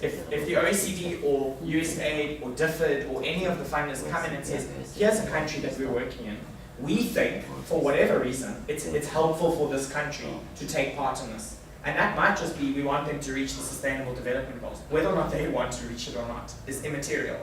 If the OECD or USAID or DFID or any of the funders come in and says, here's a country that we're working in, we think, for whatever reason, it's helpful for this country to take part in this. And that might just be, we want them to reach the Sustainable Development Goals. Whether or not they want to reach it or not is immaterial.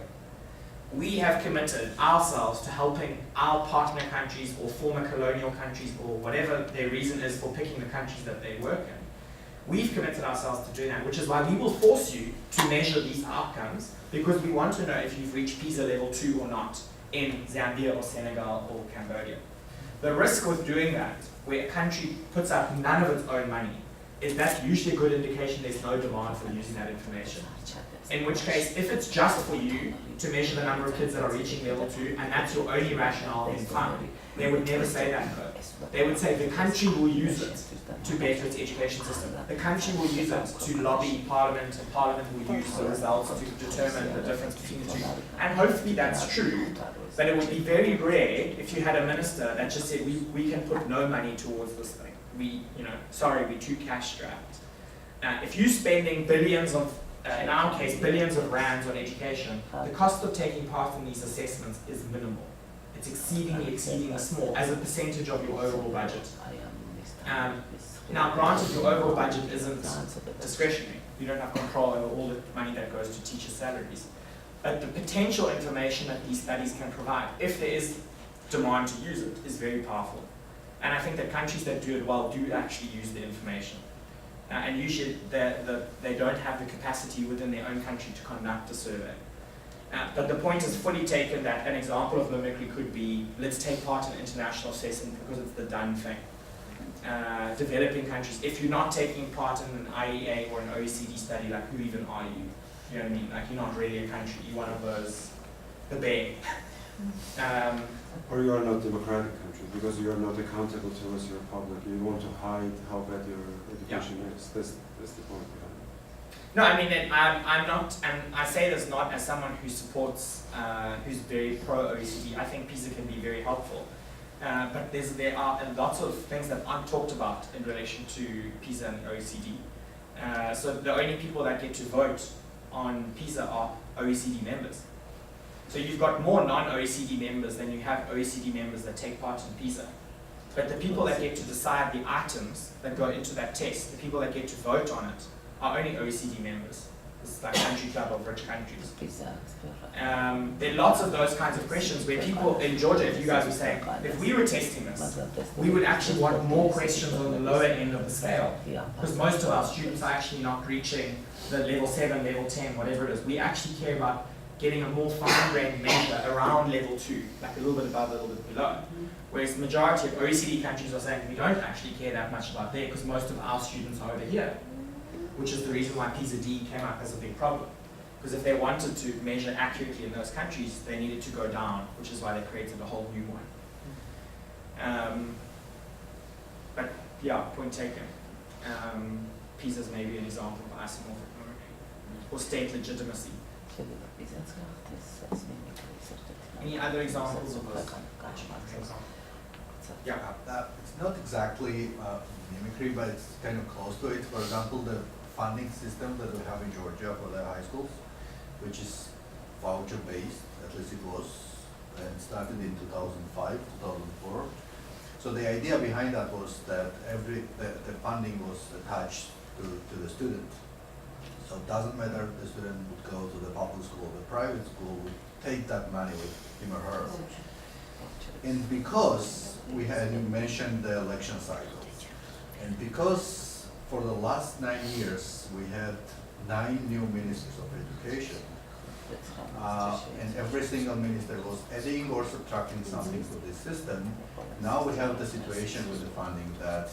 We have committed ourselves to helping our partner countries or former colonial countries or whatever their reason is for picking the countries that they work in. We've committed ourselves to doing that, which is why we will force you to measure these outcomes, because we want to know if you've reached PISA level 2 or not in Zambia or Senegal or Cambodia. The risk with doing that, where a country puts up none of its own money, is that's usually a good indication there's no demand for using that information. In which case, if it's just for you to measure the number of kids that are reaching level 2, and that's your only rationale in fund, they would never say that code. They would say the country will use it to better its education system. The country will use it to lobby Parliament, and Parliament will use the results to determine the difference between the two. And hopefully that's true, but it would be very rare if you had a minister that just said, we can put no money towards this thing. Sorry, we're too cash strapped. If you're spending billions of, in our case, billions of rands on education, the cost of taking part in these assessments is minimal. It's exceedingly small as a percentage of your overall budget. Now, granted, your overall budget isn't discretionary. You don't have control over all the money that goes to teachers' salaries. But the potential information that these studies can provide, if there is demand to use it, is very powerful. And I think that countries that do it well do actually use the information. And usually they don't have the capacity within their own country to conduct a survey. But the point is fully taken that an example of mimicry could be, let's take part in international assessment because it's the done thing. Developing countries, if you're not taking part in an IEA or an OECD study, like who even are you? You know what I mean? Like you're not really a country, you're one of those, the bear. Or you are not a democratic country because you are not accountable towards your public. You want to hide how bad your education is. That's the point behind it. No, I mean, I'm not, and I say this not as someone who supports, who's very pro-OECD. I think PISA can be very helpful. But there are lots of things that aren't talked about in relation to PISA and OECD. So the only people that get to vote on PISA are OECD members. So you've got more non-OECD members than you have OECD members that take part in PISA. But the people that get to decide the items that go into that test, the people that get to vote on it, are only OECD members. This is like country club of rich countries. There are lots of those kinds of questions where people in Georgia, if you guys were saying, if we were testing this, we would actually want more questions on the lower end of the scale. Because most of our students are actually not reaching the level 7, level 10, whatever it is. We actually care about getting a more fine-grained measure around level 2, like a little bit above, a little bit below. Whereas the majority of OECD countries are saying we don't actually care that much about there because most of our students are over here, which is the reason why PISA-D came up as a big problem. Because if they wanted to measure accurately in those countries, they needed to go down, which is why they created a whole new one. But yeah, point taken. PISA is maybe an example of isomorphic mimicry, or state legitimacy. Any other examples of this? Yeah. It's not exactly mimicry, but it's kind of close to it. For example, the funding system that we have in Georgia for the high schools, which is voucher-based, at least it was, and started in 2005, 2004. So the idea behind that was that the funding was attached to the student. So it doesn't matter if the student would go to the public school or the private school, would take that money with him or her. And because you mentioned the election cycle, and because for the last 9 years we had 9 new ministers of education, and every single minister was adding or subtracting something to this system, now we have the situation with the funding that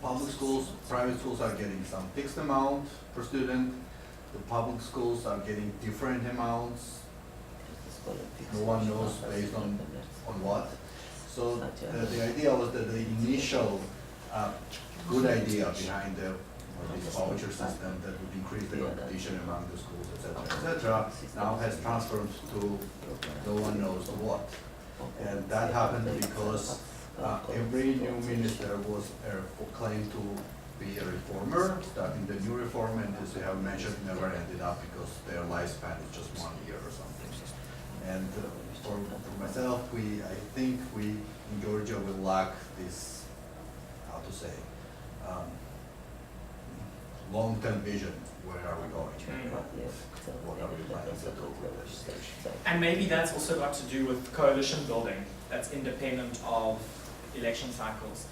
public schools, private schools are getting some fixed amount per student, the public schools are getting different amounts, no one knows based on what. So the idea was that the initial good idea behind this voucher system that would increase the competition among the schools, etc., now has transferred to no one knows what. And that happened because every new minister was claimed to be a reformer, starting the new reform, and as you have mentioned, never ended up because their lifespan is just 1 year or something. And for myself, I think we in Georgia will lack this, how to say, long-term vision. Where are we going? What are we planning to do with education? And maybe that's also got to do with coalition building that's independent of election cycles.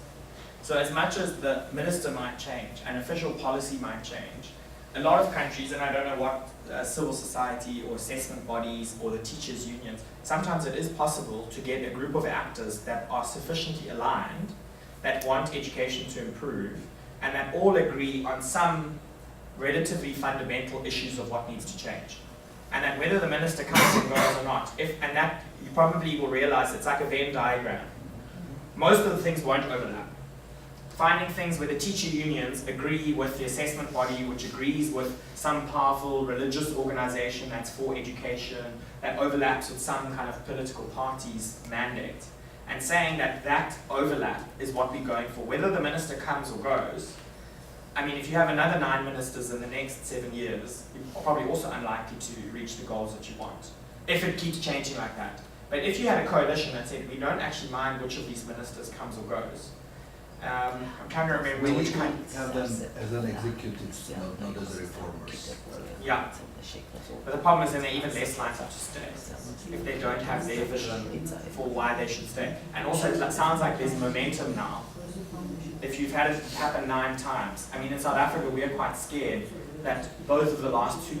So as much as the minister might change and official policy might change, a lot of countries, and I don't know what civil society or assessment bodies or the teachers' unions, sometimes it is possible to get a group of actors that are sufficiently aligned, that want education to improve, and that all agree on some relatively fundamental issues of what needs to change. And that whether the minister comes and goes or not, and that you probably will realize it's like a Venn diagram. Most of the things won't overlap. Finding things where the teacher unions agree with the assessment body, which agrees with some powerful religious organization that's for education, that overlaps with some kind of political party's mandate, and saying that that overlap is what we're going for. Whether the minister comes or goes, I mean, if you have another 9 ministers in the next 7 years, you're probably also unlikely to reach the goals that you want, if it keeps changing like that. But if you had a coalition that said, we don't actually mind which of these ministers comes or goes, I'm trying to remember We need which to kind. have them as an executives, not as reformers. Yeah. But the problem is then they're even less likely to stay if they don't have their vision for why they should stay. And also it sounds like there's momentum now. If you've had it happen 9 times, I mean in South Africa we are quite scared that both of the last 2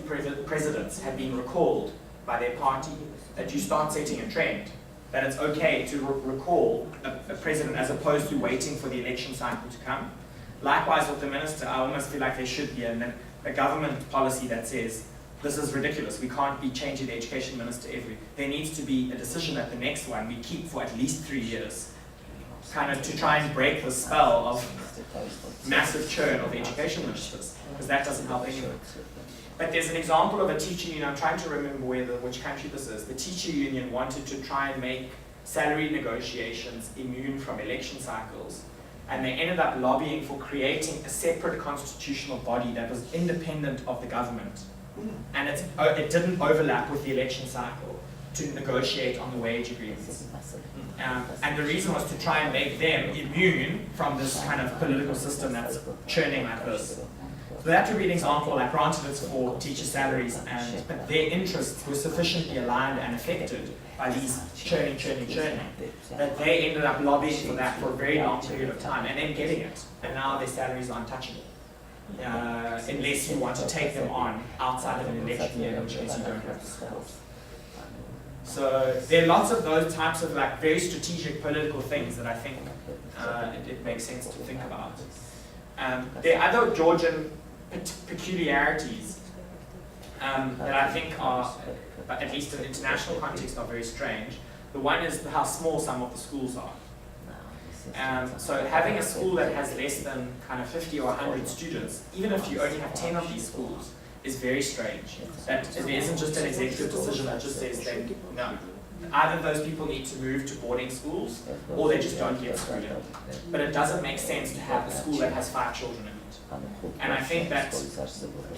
presidents have been recalled by their party, that you start setting a trend, that it's okay to recall a president as opposed to waiting for the election cycle to come. Likewise with the minister, I almost feel like there should be a government policy that says, this is ridiculous, we can't be changing the education minister there needs to be a decision that the next one we keep for at least 3 years, kind of to try and break the spell of massive churn of education ministers, because that doesn't help anyone. But there's an example of a teacher union, I'm trying to remember which country this is. The teacher union wanted to try and make salary negotiations immune from election cycles. And they ended up lobbying for creating a separate constitutional body that was independent of the government. And it didn't overlap with the election cycle to negotiate on the wage agreements. And the reason was to try and make them immune from this kind of political system that's churning like this. So that would be an example, like granted it's for teacher salaries, but their interests were sufficiently aligned and affected by these churning, that they ended up lobbying for that for a very long period of time and then getting it. And now their salaries are untouchable. Unless you want to take them on outside of an election year, which means you don't have to support. So there are lots of those types of like very strategic political things that I think it makes sense to think about. There are other Georgian peculiarities that I think are, at least in international context, are very strange. The one is how small some of the schools are. So having a school that has less than kind of 50 or 100 students, even if you only have 10 of these schools, is very strange. That there isn't just an executive decision that just says no. Either those people need to move to boarding schools, or they just don't get schooling. But it doesn't make sense to have a school that has 5 children in it. And I think that,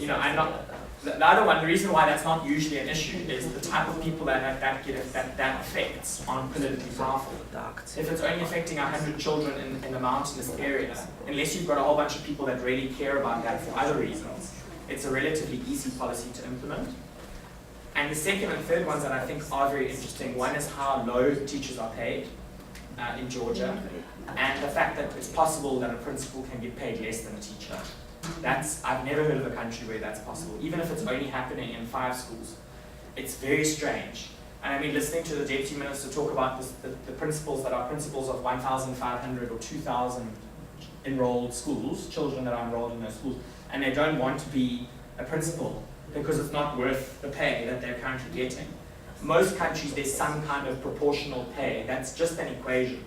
I'm not. The other one, the reason why that's not usually an issue is the type of people that affects aren't politically powerful. If it's only affecting 100 children in a mountainous area, unless you've got a whole bunch of people that really care about that for other reasons, it's a relatively easy policy to implement. And the second and third ones that I think are very interesting, one is how low teachers are paid in Georgia, and the fact that it's possible that a principal can get paid less than a teacher. I've never heard of a country where that's possible, even if it's only happening in 5 schools. It's very strange. And I mean, listening to the Deputy Minister talk about the principals that are principals of 1,500 or 2,000 enrolled schools, children that are enrolled in those schools, and they don't want to be a principal because it's not worth the pay that they're currently getting. Most countries, there's some kind of proportional pay. That's just an equation.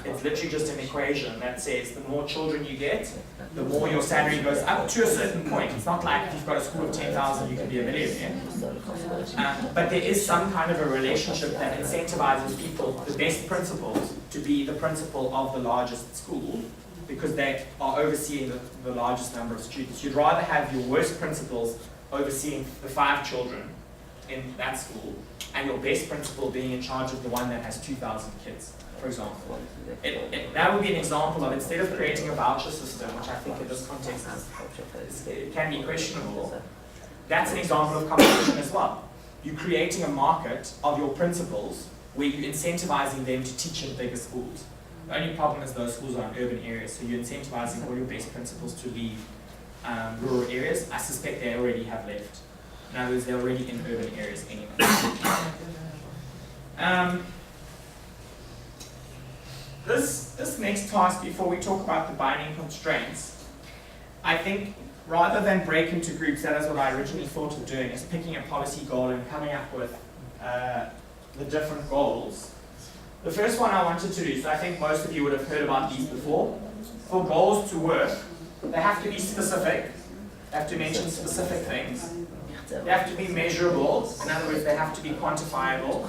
It's literally just an equation that says the more children you get, the more your salary goes up to a certain point. It's not like if you've got a school of 10,000, you can be a millionaire. But there is some kind of a relationship that incentivizes people, the best principals, to be the principal of the largest school because they are overseeing the largest number of students. You'd rather have your worst principals overseeing the 5 children in that school and your best principal being in charge of the one that has 2,000 kids. For example, that would be an example of, instead of creating a voucher system, which I think in this context it can be questionable, that's an example of competition as well. You're creating a market of your principals where you're incentivizing them to teach in bigger schools. The only problem is those schools are in urban areas, so you're incentivizing all your best principals to leave rural areas. I suspect they already have left. In other words, they're already in urban areas anyway. This next task, before we talk about the binding constraints, I think rather than break into groups, that is what I originally thought of doing, is picking a policy goal and coming up with the different goals. The first one I wanted to do, so I think most of you would have heard about these before. For goals to work, they have to be specific. They have to mention specific things. They have to be measurable. In other words, they have to be quantifiable.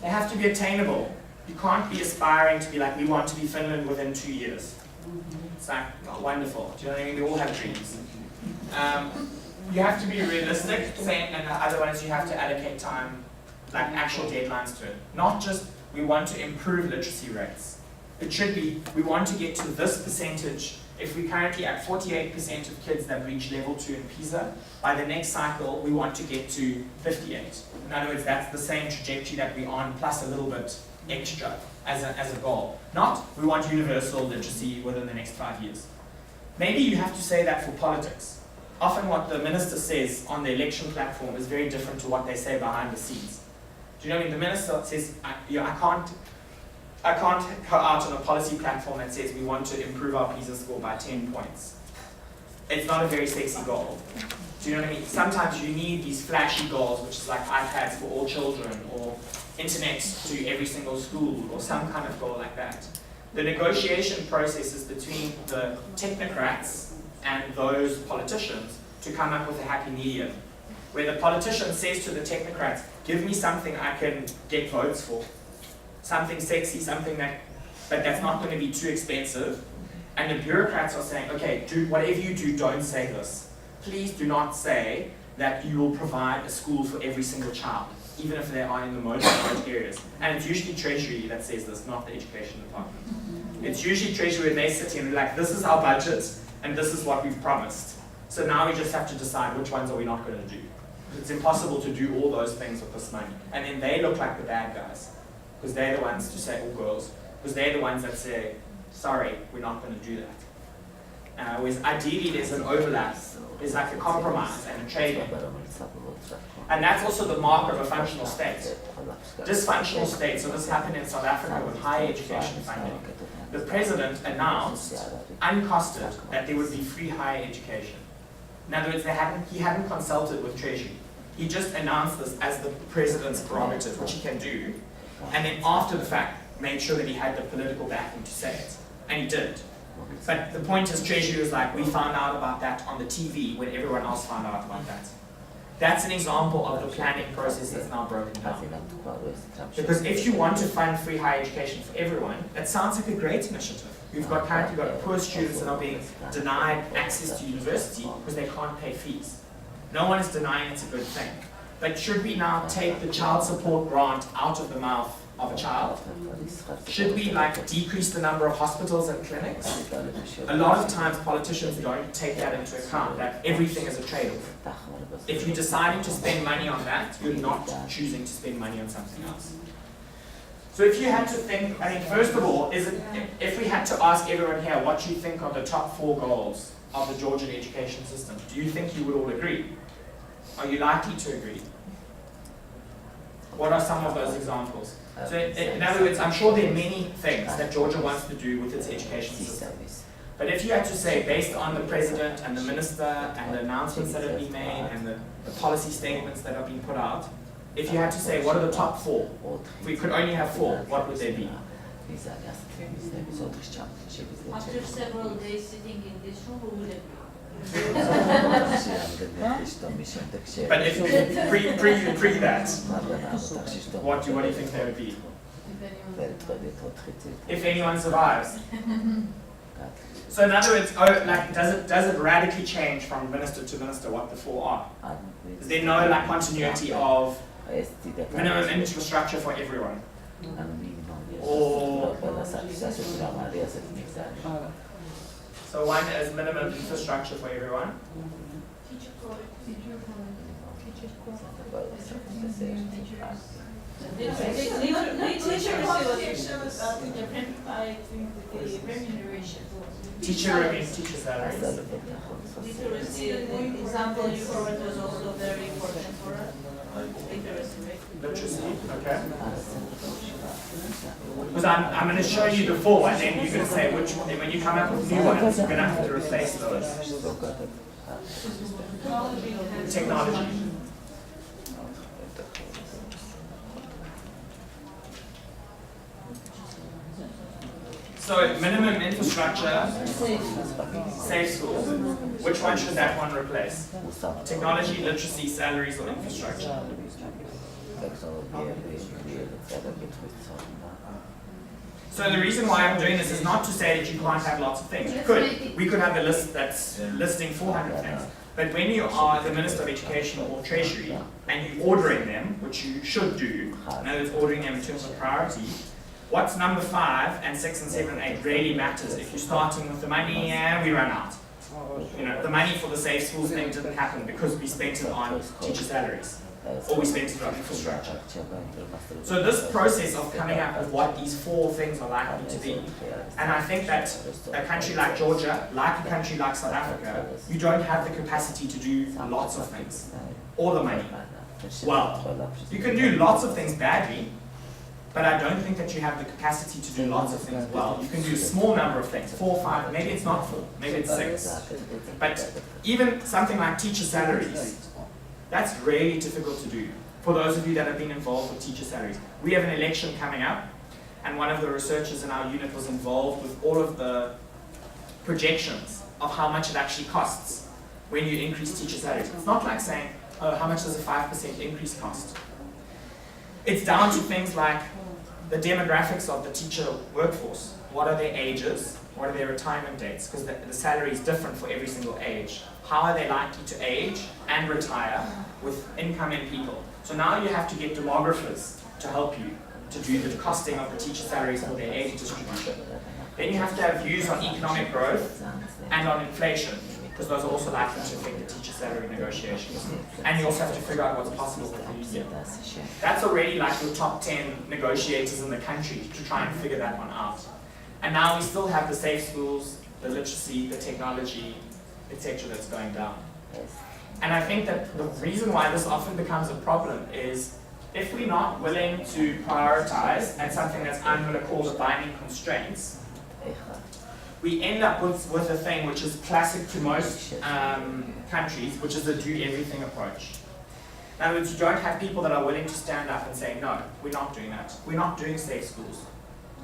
They have to be attainable. You can't be aspiring to be like, we want to be Finland within 2 years. It's like, oh, wonderful. Do you know what I mean? We all have dreams. You have to be realistic, and otherwise you have to allocate time, like actual deadlines to it. Not just, we want to improve literacy rates. It should be, we want to get to this percentage. If we're currently at 48% of kids that reach level 2 in PISA, by the next cycle we want to get to 58. In other words, that's the same trajectory that we're on, plus a little bit extra as a goal. Not, we want universal literacy within the next 5 years. Maybe you have to say that for politics. Often what the minister says on the election platform is very different to what they say behind the scenes. Do you know what I mean? The minister says, I can't go out on a policy platform that says we want to improve our PISA score by 10 points. It's not a very sexy goal. Do you know what I mean? Sometimes you need these flashy goals, which is like iPads for all children, or internet to every single school, or some kind of goal like that. The negotiation process is between the technocrats and those politicians to come up with a happy medium, where the politician says to the technocrats, give me something I can get votes for. Something sexy, something but that's not going to be too expensive. And the bureaucrats are saying, okay, do whatever you do, don't say this. Please do not say that you will provide a school for every single child, even if they are in the most remote areas. And it's usually Treasury that says this, not the Education Department. It's usually Treasury when they sit here and be like, this is our budget, and this is what we've promised. So now we just have to decide which ones are we not going to do. It's impossible to do all those things with this money. And then they look like the bad guys, because they're the ones to say, or girls, because they're the ones that say, sorry, we're not going to do that. Whereas ideally there's an overlap, there's like a compromise and a trade-off. And that's also the mark of a functional state. Dysfunctional state, so this happened in South Africa with higher education funding. The president announced, uncosted, that there would be free higher education. In other words, he hadn't consulted with Treasury. He just announced this as the president's prerogative, which he can do, and then after the fact, made sure that he had the political backing to say it. And he did. But the point is, Treasury was like, we found out about that on the TV when everyone else found out about that. That's an example of the planning process that's now broken down. Because if you want to fund free higher education for everyone, that sounds like a great initiative. We've currently got poor students that are being denied access to university because they can't pay fees. No one is denying it's a good thing. But should we now take the child support grant out of the mouth of a child? Should we decrease the number of hospitals and clinics? A lot of times politicians don't take that into account, that everything is a trade-off. If you're deciding to spend money on that, you're not choosing to spend money on something else. So if you had to think, first of all, if we had to ask everyone here what you think are the top 4 goals of the Georgian education system, do you think you would all agree? Are you likely to agree? What are some of those examples? So in other words, I'm sure there are many things that Georgia wants to do with its education system. But if you had to say, based on the president and the minister and the announcements that have been made and the policy statements that have been put out, if you had to say, what are the top 4? If we could only have 4, what would they be? After several days sitting in this room, who would it be? But if pre that, what do you think they would be? If anyone survives. So in other words, does it radically change from minister to minister what the 4 are? Is there no continuity of minimum infrastructure for everyone? Or so one is minimum infrastructure for everyone. Teacher qualifications, I think the remuneration. Teacher salaries. Literacy, the example you covered was also very important for us. Literacy rate. Literacy, okay. Because I'm going to show you the four, and then you're going to say which one. When you come up with new ones, you're going to have to replace those. Technology. So minimum infrastructure, safe schools. Which one should that one replace? Technology, literacy, salaries, or infrastructure? So the reason why I'm doing this is not to say that you can't have lots of things. We could have a list that's listing 400 things. But when you are the Minister of Education or Treasury and you're ordering them, which you should do, in other words, ordering them in terms of priority, what's number 5 and 6 and 7 and 8 really matters. If you're starting with the money and we run out. You know, the money for the safe schools thing didn't happen because we spent it on teacher salaries. Or we spent it on infrastructure. So this process of coming up with what these 4 things are likely to be, and I think that a country like Georgia, like a country like South Africa, you don't have the capacity to do lots of things, or the money. Well, you can do lots of things badly, but I don't think that you have the capacity to do lots of things well. You can do a small number of things, 4 or 5, maybe it's not 4, maybe it's 6. But even something like teacher salaries, that's really difficult to do. For those of you that have been involved with teacher salaries. We have an election coming up, and one of the researchers in our unit was involved with all of the projections of how much it actually costs when you increase teacher salaries. It's not like saying, oh, how much does a 5% increase cost? It's down to things like the demographics of the teacher workforce. What are their ages? What are their retirement dates? Because the salary is different for every single age. How are they likely to age and retire with incoming people? So now you have to get demographers to help you to do the costing of the teacher salaries for their age distribution. Then you have to have views on economic growth and on inflation, because those are also likely to affect the teacher salary negotiations. And you also have to figure out what's possible for the union. That's already like your top 10 negotiators in the country to try and figure that one out. And now we still have the safe schools, the literacy, the technology, etc. that's going down. And I think that the reason why this often becomes a problem is if we're not willing to prioritize at something that's I'm going to call the binding constraints, we end up with a thing which is classic to most countries, which is the do everything approach. In other words, you don't have people that are willing to stand up and say, no, we're not doing that. We're not doing safe schools.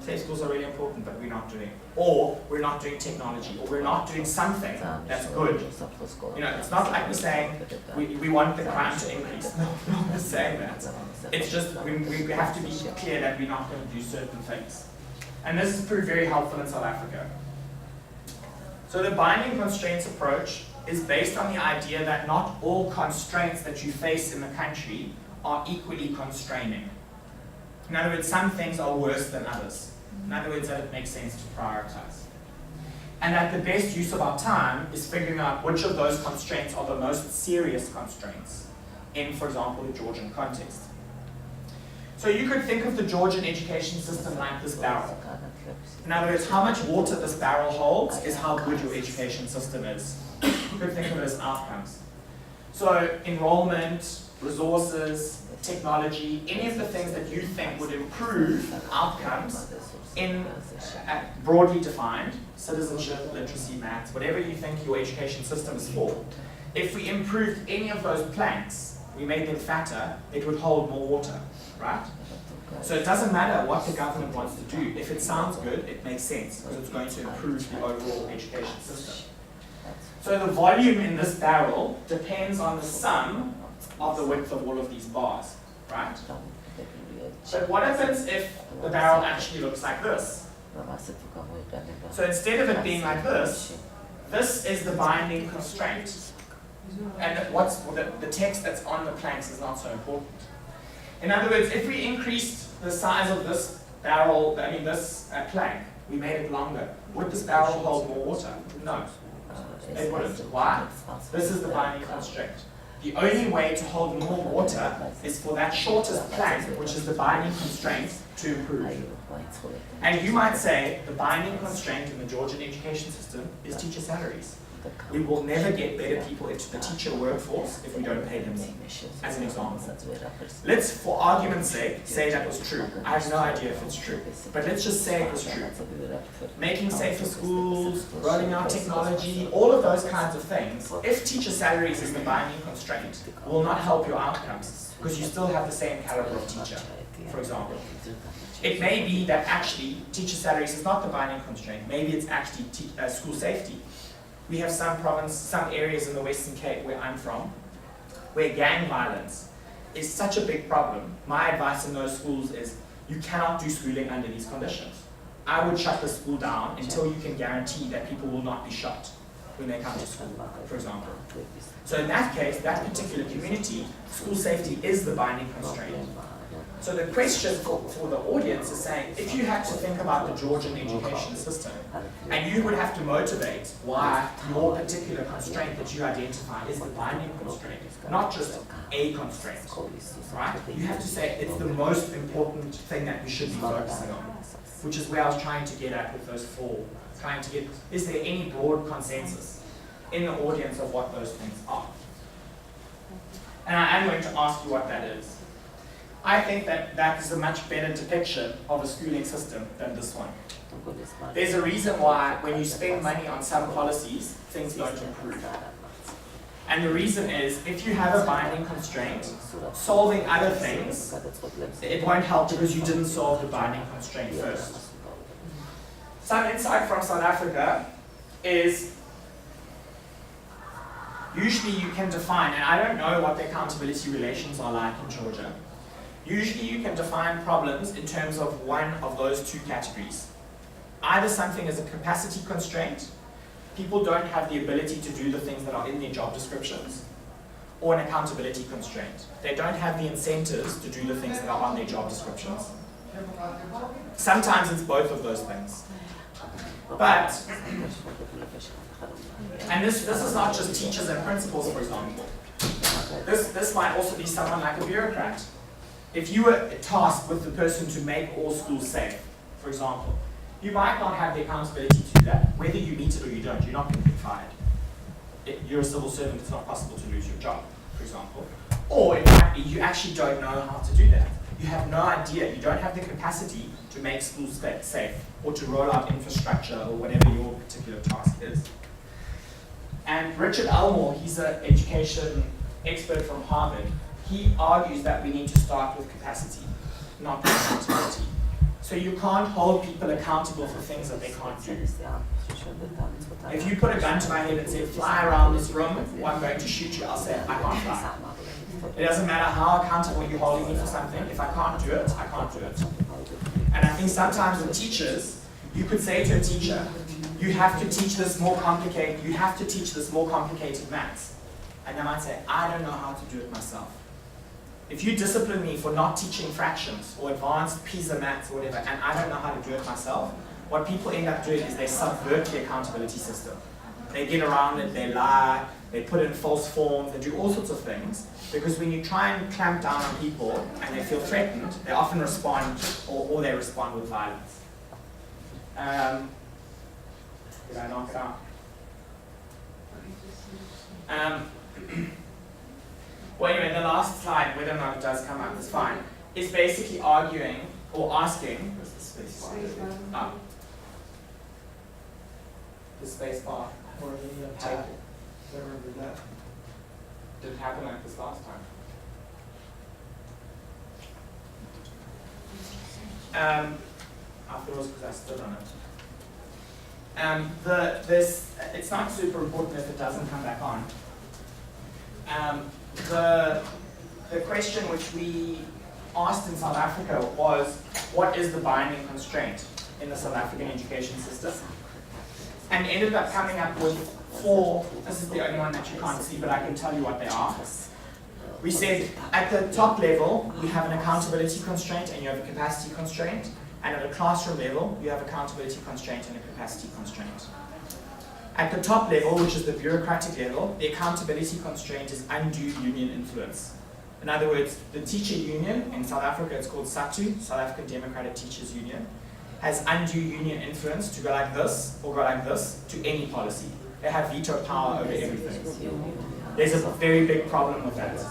Safe schools are really important, but we're not doing it. Or we're not doing technology, or we're not doing something that's good. You know, it's not like we're saying we want the crime to increase. No, no one's saying that. It's just we have to be clear that we're not going to do certain things. And this has proved very helpful in South Africa. So the binding constraints approach is based on the idea that not all constraints that you face in the country are equally constraining. In other words, some things are worse than others. In other words, that it makes sense to prioritize. And that the best use of our time is figuring out which of those constraints are the most serious constraints in, for example, the Georgian context. So you could think of the Georgian education system like this barrel. In other words, how much water this barrel holds is how good your education system is. You could think of it as outcomes. So enrollment, resources, technology, any of the things that you think would improve outcomes in broadly defined, citizenship, literacy, maths, whatever you think your education system is for. If we improved any of those planks, we made them fatter, it would hold more water, right? So it doesn't matter what the government wants to do. If it sounds good, it makes sense because it's going to improve the overall education system. So the volume in this barrel depends on the sum of the width of all of these bars, right? But what happens if the barrel actually looks like this? So instead of it being like this is the binding constraint. And what's the text that's on the planks is not so important. In other words, if we increased the size of this barrel, this plank, we made it longer, would this barrel hold more water? No. It wouldn't. Why? This is the binding constraint. The only way to hold more water is for that shortest plank, which is the binding constraint, to improve. And you might say the binding constraint in the Georgian education system is teacher salaries. We will never get better people into the teacher workforce if we don't pay them more, as an example. Let's, for argument's sake, say that was true. I have no idea if it's true, but let's just say it was true. Making safer schools, rolling out technology, all of those kinds of things, if teacher salaries is the binding constraint, will not help your outcomes, because you still have the same caliber of teacher, for example. It may be that actually teacher salaries is not the binding constraint, maybe it's actually school safety. We have some areas in the Western Cape where I'm from, where gang violence is such a big problem. My advice in those schools is you cannot do schooling under these conditions. I would shut the school down until you can guarantee that people will not be shot when they come to school, for example. So in that case, that particular community, school safety is the binding constraint. So the question for the audience is saying, if you had to think about the Georgian education system, and you would have to motivate why your particular constraint that you identify is the binding constraint, not just a constraint, right? You have to say it's the most important thing that we should be focusing on, which is where I was trying to get at with those four. Trying to get, is there any broad consensus in the audience of what those things are? And I am going to ask you what that is. I think that that is a much better depiction of a schooling system than this one. There's a reason why when you spend money on some policies, things don't improve. And the reason is, if you have a binding constraint, solving other things, it won't help because you didn't solve the binding constraint first. Some insight from South Africa is, usually you can define, and I don't know what the accountability relations are like in Georgia, usually you can define problems in terms of one of those two categories. Either something is a capacity constraint, people don't have the ability to do the things that are in their job descriptions, or an accountability constraint. They don't have the incentives to do the things that are on their job descriptions. Sometimes it's both of those things. But, and this is not just teachers and principals, for example. This might also be someone like a bureaucrat. If you were tasked with the person to make all schools safe, for example, you might not have the accountability to do that. Whether you meet it or you don't, you're not going to get fired. You're a civil servant, it's not possible to lose your job, for example. Or it might be you actually don't know how to do that. You have no idea, you don't have the capacity to make schools safe or to roll out infrastructure or whatever your particular task is. And Richard Elmore, he's an education expert from Harvard, he argues that we need to start with capacity, not with accountability. So you can't hold people accountable for things that they can't do. If you put a gun to my head and say, fly around this room, or I'm going to shoot you, I'll say, I can't fly. It doesn't matter how accountable you're holding me for something, if I can't do it, I can't do it. And I think sometimes with teachers, you could say to a teacher, you have to teach this more complicated maths. And they might say, I don't know how to do it myself. If you discipline me for not teaching fractions or advanced PISA maths or whatever, and I don't know how to do it myself, what people end up doing is they subvert the accountability system. They get around it, they lie, they put in false forms, they do all sorts of things, because when you try and clamp down on people and they feel threatened, they often respond, or they respond with violence. Did I knock it out? Well, anyway, the last slide, whether or not it does come up, is fine. It's basically arguing or asking. Where's the space bar? The space bar. Or the pad. Never did that. Did it happen like this last time? I thought it was because I stood on it. It's not super important if it doesn't come back on. The question which we asked in South Africa was, what is the binding constraint in the South African education system? And ended up coming up with 4, this is the only one that you can't see, but I can tell you what they are. We said, at the top level, you have an accountability constraint and you have a capacity constraint. And at a classroom level, you have accountability constraint and a capacity constraint. At the top level, which is the bureaucratic level, the accountability constraint is undue union influence. In other words, the teacher union, in South Africa it's called SATU, South African Democratic Teachers Union, has undue union influence to go like this or go like this to any policy. They have veto power over everything. There's a very big problem with that.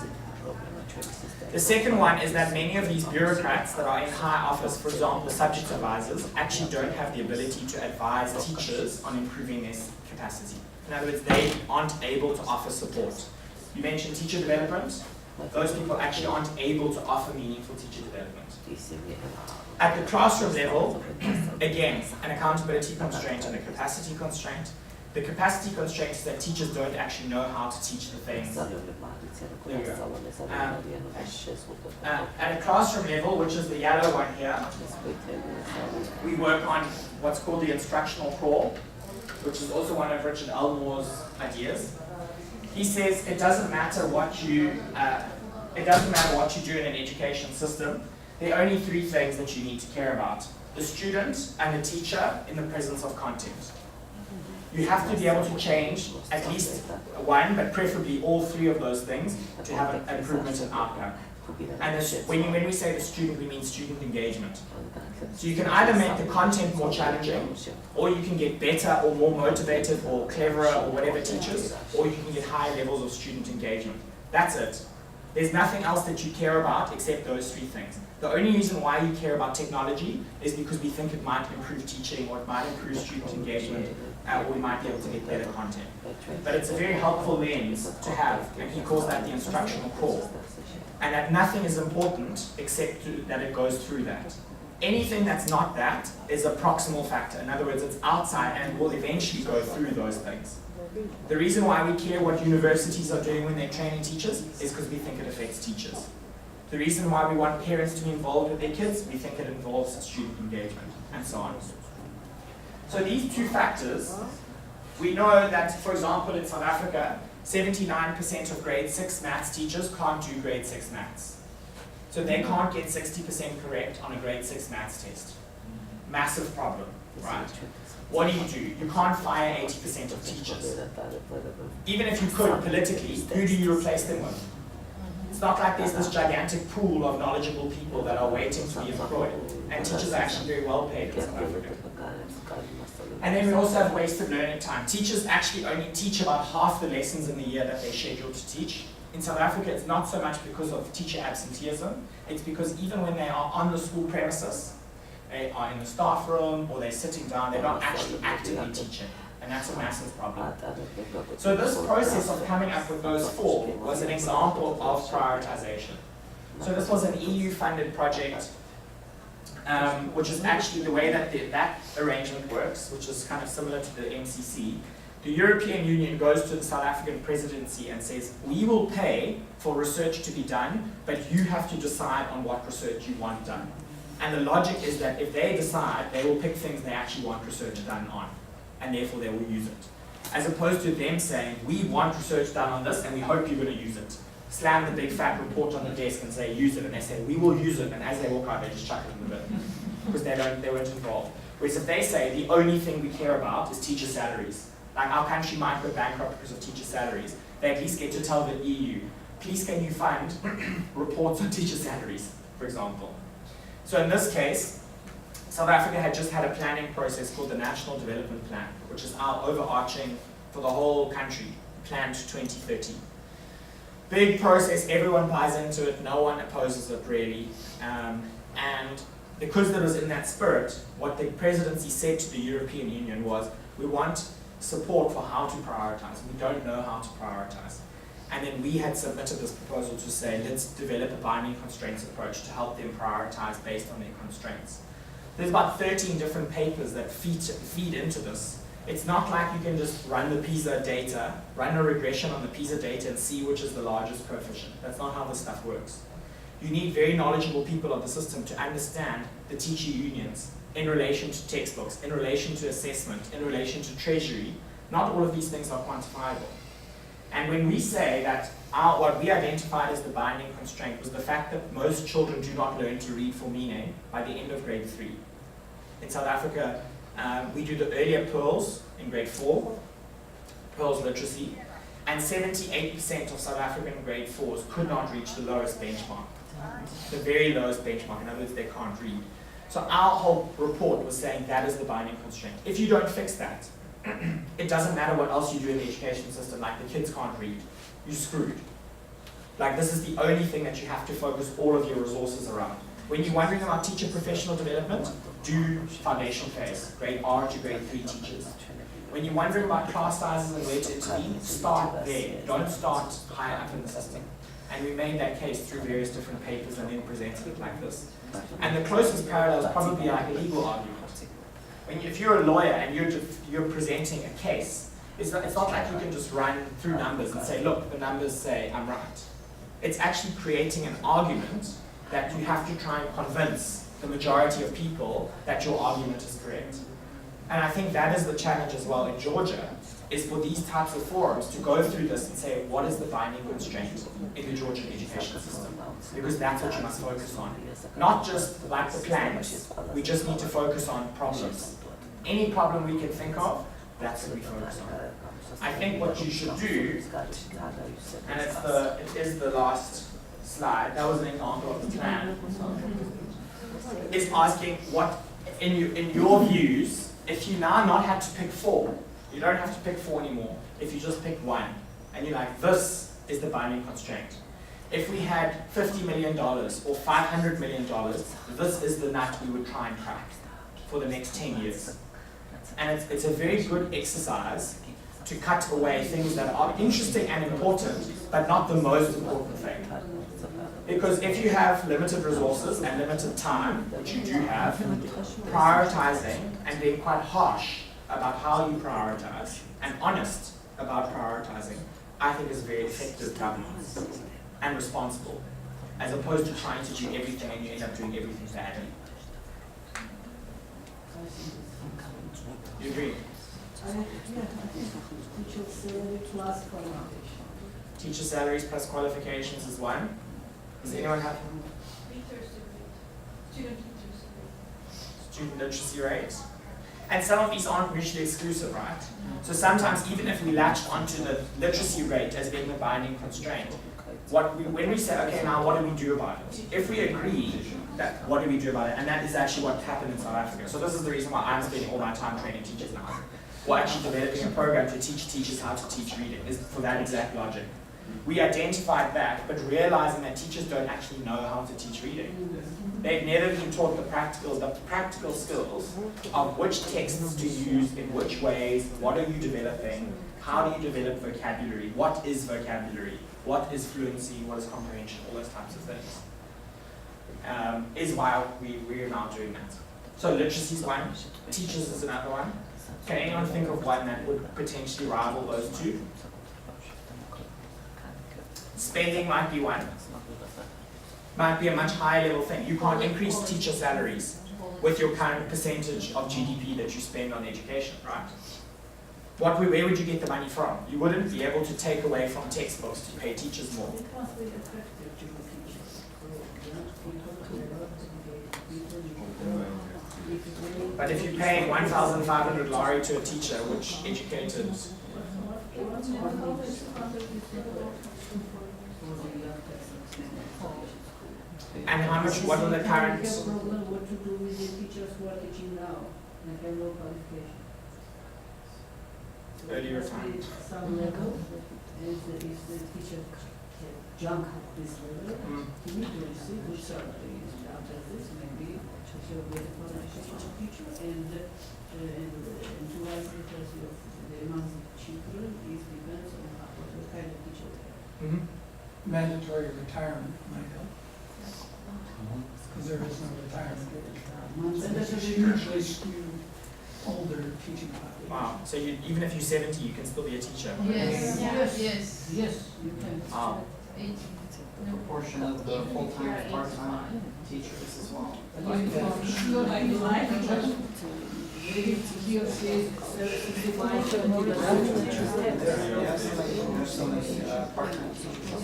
The second one is that many of these bureaucrats that are in high office, for example, subject advisors, actually don't have the ability to advise teachers on improving their capacity. In other words, they aren't able to offer support. You mentioned teacher development. Those people actually aren't able to offer meaningful teacher development. At the classroom level, again, an accountability constraint and a capacity constraint. The capacity constraint is that teachers don't actually know how to teach the things. There we go. At a classroom level, which is the yellow one here, we work on what's called the instructional crawl, which is also one of Richard Elmore's ideas. He says it doesn't matter what you do in an education system. There are only three things that you need to care about: the student and the teacher in the presence of content. You have to be able to change at least one, but preferably all three of those things to have an improvement in outcome. And when we say the student, we mean student engagement. So you can either make the content more challenging, or you can get better or more motivated or cleverer or whatever teachers, or you can get higher levels of student engagement. That's it. There's nothing else that you care about except those three things. The only reason why you care about technology is because we think it might improve teaching, or it might improve student engagement, or we might be able to get better content. But it's a very helpful lens to have, and he calls that the instructional crawl. And that nothing is important except that it goes through that. Anything that's not that is a proximal factor. In other words, it's outside and will eventually go through those things. The reason why we care what universities are doing when they're training teachers is because we think it affects teachers. The reason why we want parents to be involved with their kids, we think it involves student engagement, and so on. So these two factors, we know that, for example, in South Africa, 79% of grade 6 maths teachers can't do grade 6 maths. So they can't get 60% correct on a grade 6 maths test. Massive problem, right? What do? You can't fire 80% of teachers. Even if you could, politically, who do you replace them with? It's not like there's this gigantic pool of knowledgeable people that are waiting to be employed. And teachers are actually very well paid in South Africa. And then we also have wasted learning time. Teachers actually only teach about half the lessons in the year that they're scheduled to teach. In South Africa, it's not so much because of teacher absenteeism. It's because even when they are on the school premises, they are in the staff room or they're sitting down, they're not actually actively teaching. And that's a massive problem. So this process of coming up with those four was an example of prioritization. So this was an EU-funded project, which is actually the way that that arrangement works, which is kind of similar to the MCC. The European Union goes to the South African presidency and says, we will pay for research to be done, but you have to decide on what research you want done. And the logic is that if they decide, they will pick things they actually want research done on, and therefore they will use it. As opposed to them saying, we want research done on this, and we hope you're going to use it. Slam the big fat report on the desk and say, use it, and they say, we will use it, and as they walk out, they just chuck it in the bin, because they weren't involved. Whereas if they say, the only thing we care about is teacher salaries, like our country might go bankrupt because of teacher salaries, they at least get to tell the EU, please can you fund reports on teacher salaries, for example. So in this case, South Africa had just had a planning process called the National Development Plan, which is our overarching for the whole country, plan to 2030. Big process, everyone buys into it, no one opposes it really. And because it was in that spirit, what the presidency said to the European Union was, we want support for how to prioritize. We don't know how to prioritize. And then we had submitted this proposal to say, let's develop a binding constraints approach to help them prioritize based on their constraints. There's about 13 different papers that feed into this. It's not like you can just run the PISA data, run a regression on the PISA data and see which is the largest coefficient. That's not how this stuff works. You need very knowledgeable people of the system to understand the teacher unions in relation to textbooks, in relation to assessment, in relation to treasury. Not all of these things are quantifiable. And when we say that what we identified as the binding constraint was the fact that most children do not learn to read for meaning by the end of grade 3. In South Africa, we do the earlier pearls in grade 4, Pearl's literacy, and 78% of South African grade 4s could not reach the lowest benchmark, the very lowest benchmark. In other words, they can't read. So our whole report was saying that is the binding constraint. If you don't fix that, it doesn't matter what else you do in the education system, like the kids can't read, you're screwed. Like this is the only thing that you have to focus all of your resources around. When you're wondering about teacher professional development, do foundation phase, grade R to grade 3 teachers. When you're wondering about class sizes and where to intervene, start there. Don't start higher up in the system. And we made that case through various different papers and then presented it like this. And the closest parallel is probably like a legal argument. If you're a lawyer and you're presenting a case, it's not like you can just run through numbers and say, look, the numbers say I'm right. It's actually creating an argument that you have to try and convince the majority of people that your argument is correct. And I think that is the challenge as well in Georgia, is for these types of forums to go through this and say, what is the binding constraint in the Georgian education system? Because that's what you must focus on. Not just like the plans, we just need to focus on problems. Any problem we can think of, that's what we focus on. I think what you should do, and it is the last slide, that was an example of the plan, is asking what, in your views, if you now not had to pick 4, you don't have to pick 4 anymore. If you just pick 1, and you're like, this is the binding constraint. If we had $50 million or $500 million, this is the nut we would try and crack for the next 10 years. And it's a very good exercise to cut away things that are interesting and important, but not the most important thing. Because if you have limited resources and limited time, which you do have, prioritizing and being quite harsh about how you prioritize and honest about prioritizing, I think is very effective governance and responsible, as opposed to trying to do everything and you end up doing everything badly. You agree? Teacher salary plus qualification. Teacher salaries plus qualifications is one. Does anyone have student literacy rates? And some of these aren't mutually exclusive, right? So sometimes even if we latched onto the literacy rate as being the binding constraint, when we say, okay, now what do we do about it? If we agree that what do we do about it, and that is actually what happened in South Africa. So this is the reason why I'm spending all my time training teachers now. Or actually developing a program to teach teachers how to teach reading, is for that exact logic. We identified that, but realizing that teachers don't actually know how to teach reading. They've never been taught the practical skills of which texts to use, in which ways, what are you developing, how do you develop vocabulary, what is vocabulary, what is fluency, what is comprehension, all those types of things. Is why we're now doing that. So literacy is one, teachers is another one. Can anyone think of one that would potentially rival those two? Spending might be one. Might be a much higher level thing. You can't increase teacher salaries with your current percentage of GDP that you spend on education, right? Where would you get the money from? You wouldn't be able to take away from textbooks to pay teachers more. But if you pay 1,500 lari to a teacher, which educated and how much, what are the current? What to do with the teachers who are teaching now and have no qualification? Early retirement. Some level, if the teacher can jump this level, he needs to receive good salary. After this, maybe he will get a qualification teacher and to us because of the amount of children, it depends on what kind of teacher they have. Mandatory retirement might help. Because there is no retirement age. And this is usually skewed older teaching population. Wow. So even if you're 70, you can still be a teacher. Yes, yes, Yes, you can. Wow. Proportion of the full-time and part-time teachers as well. There's so many part-time teachers.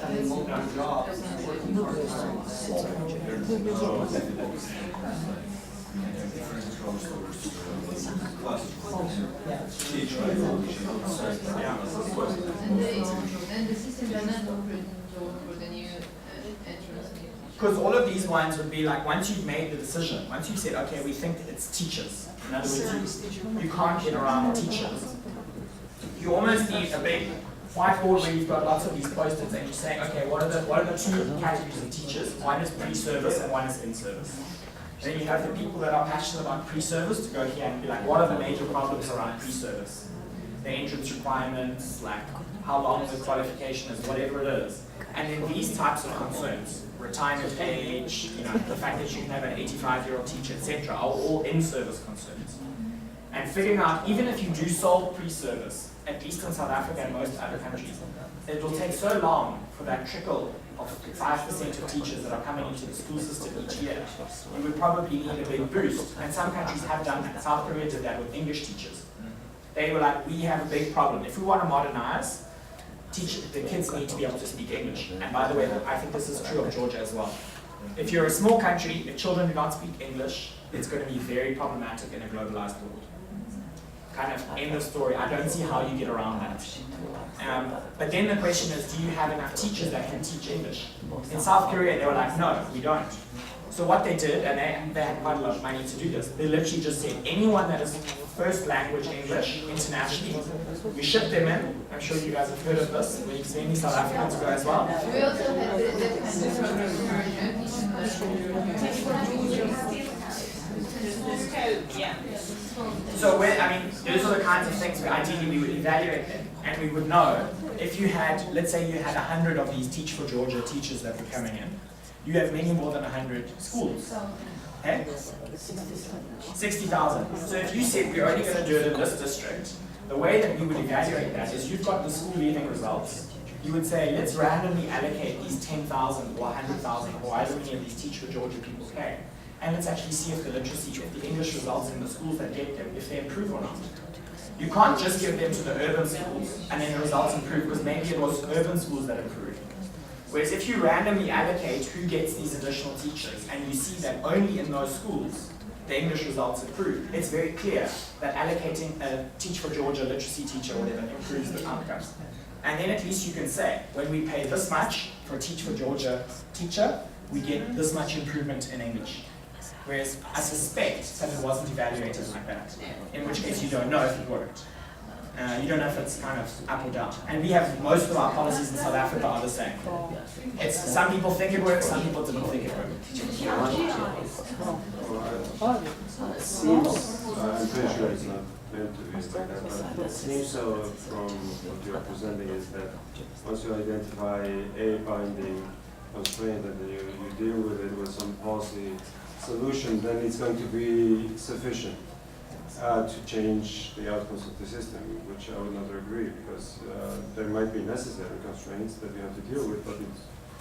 Having multiple jobs and working part-time. And the system does not open the door for the new entrance. Because all of these ones would be like, once you've made the decision, once you've said, okay, we think it's teachers. In other words, you can't get around teachers. You almost need a big whiteboard where you've got lots of these post-its and you're saying, okay, what are the two categories of teachers? One is pre-service and one is in-service. Then you have the people that are passionate about pre-service to go here and be like, what are the major problems around pre-service? The entrance requirements, like how long the qualification is, whatever it is. And then these types of concerns, retirement age, the fact that you can have an 85-year-old teacher, etc., are all in-service concerns. And figuring out, even if you do solve pre-service, at least in South Africa and most other countries, it will take so long for that trickle of 5% of teachers that are coming into the school system each year. You would probably need a big boost. And some countries have done that. South Korea did that with English teachers. They were like, we have a big problem. If we want to modernize, the kids need to be able to speak English. And by the way, I think this is true of Georgia as well. If you're a small country, if children do not speak English, it's going to be very problematic in a globalized world. Kind of end of story. I don't see how you get around that. But then the question is, do you have enough teachers that can teach English? In South Korea, they were like, no, we don't. So what they did, and they had quite a lot of money to do this, they literally just said, anyone that is first language English internationally, we ship them in. I'm sure you guys have heard of this. We expect many South Africans to go as well. We also had the So those are the kinds of things where ideally we would evaluate them, and we would know if you had, let's say you had 100 of these Teach for Georgia teachers that were coming in, you have many more than 100 schools. Okay? 60,000. So if you said we're only going to do it in this district, the way that we would evaluate that is you've got the school leaving results. You would say, let's randomly allocate these 10,000 or 100,000 or however many of these Teach for Georgia people came. And let's actually see if the literacy, if the English results in the schools that get them, if they improve or not. You can't just give them to the urban schools and then the results improve, because maybe it was urban schools that improved. Whereas if you randomly allocate who gets these additional teachers and you see that only in those schools the English results improve, it's very clear that allocating a Teach for Georgia literacy teacher or whatever improves the outcomes. And then at least you can say, when we pay this much for a Teach for Georgia teacher, we get this much improvement in English. Whereas I suspect that it wasn't evaluated like that, in which case you don't know if it worked. You don't know if it's kind of up or down. And we have, most of our policies in South Africa are the same. It's, some people think it works, some people didn't think it worked. It seems, I'm pretty sure it's not meant to be like that, but it seems so from what you are presenting is that once you identify a binding constraint and you deal with it with some policy solution, then it's going to be sufficient to change the outcomes of the system, which I would not agree, because there might be necessary constraints that we have to deal with, but it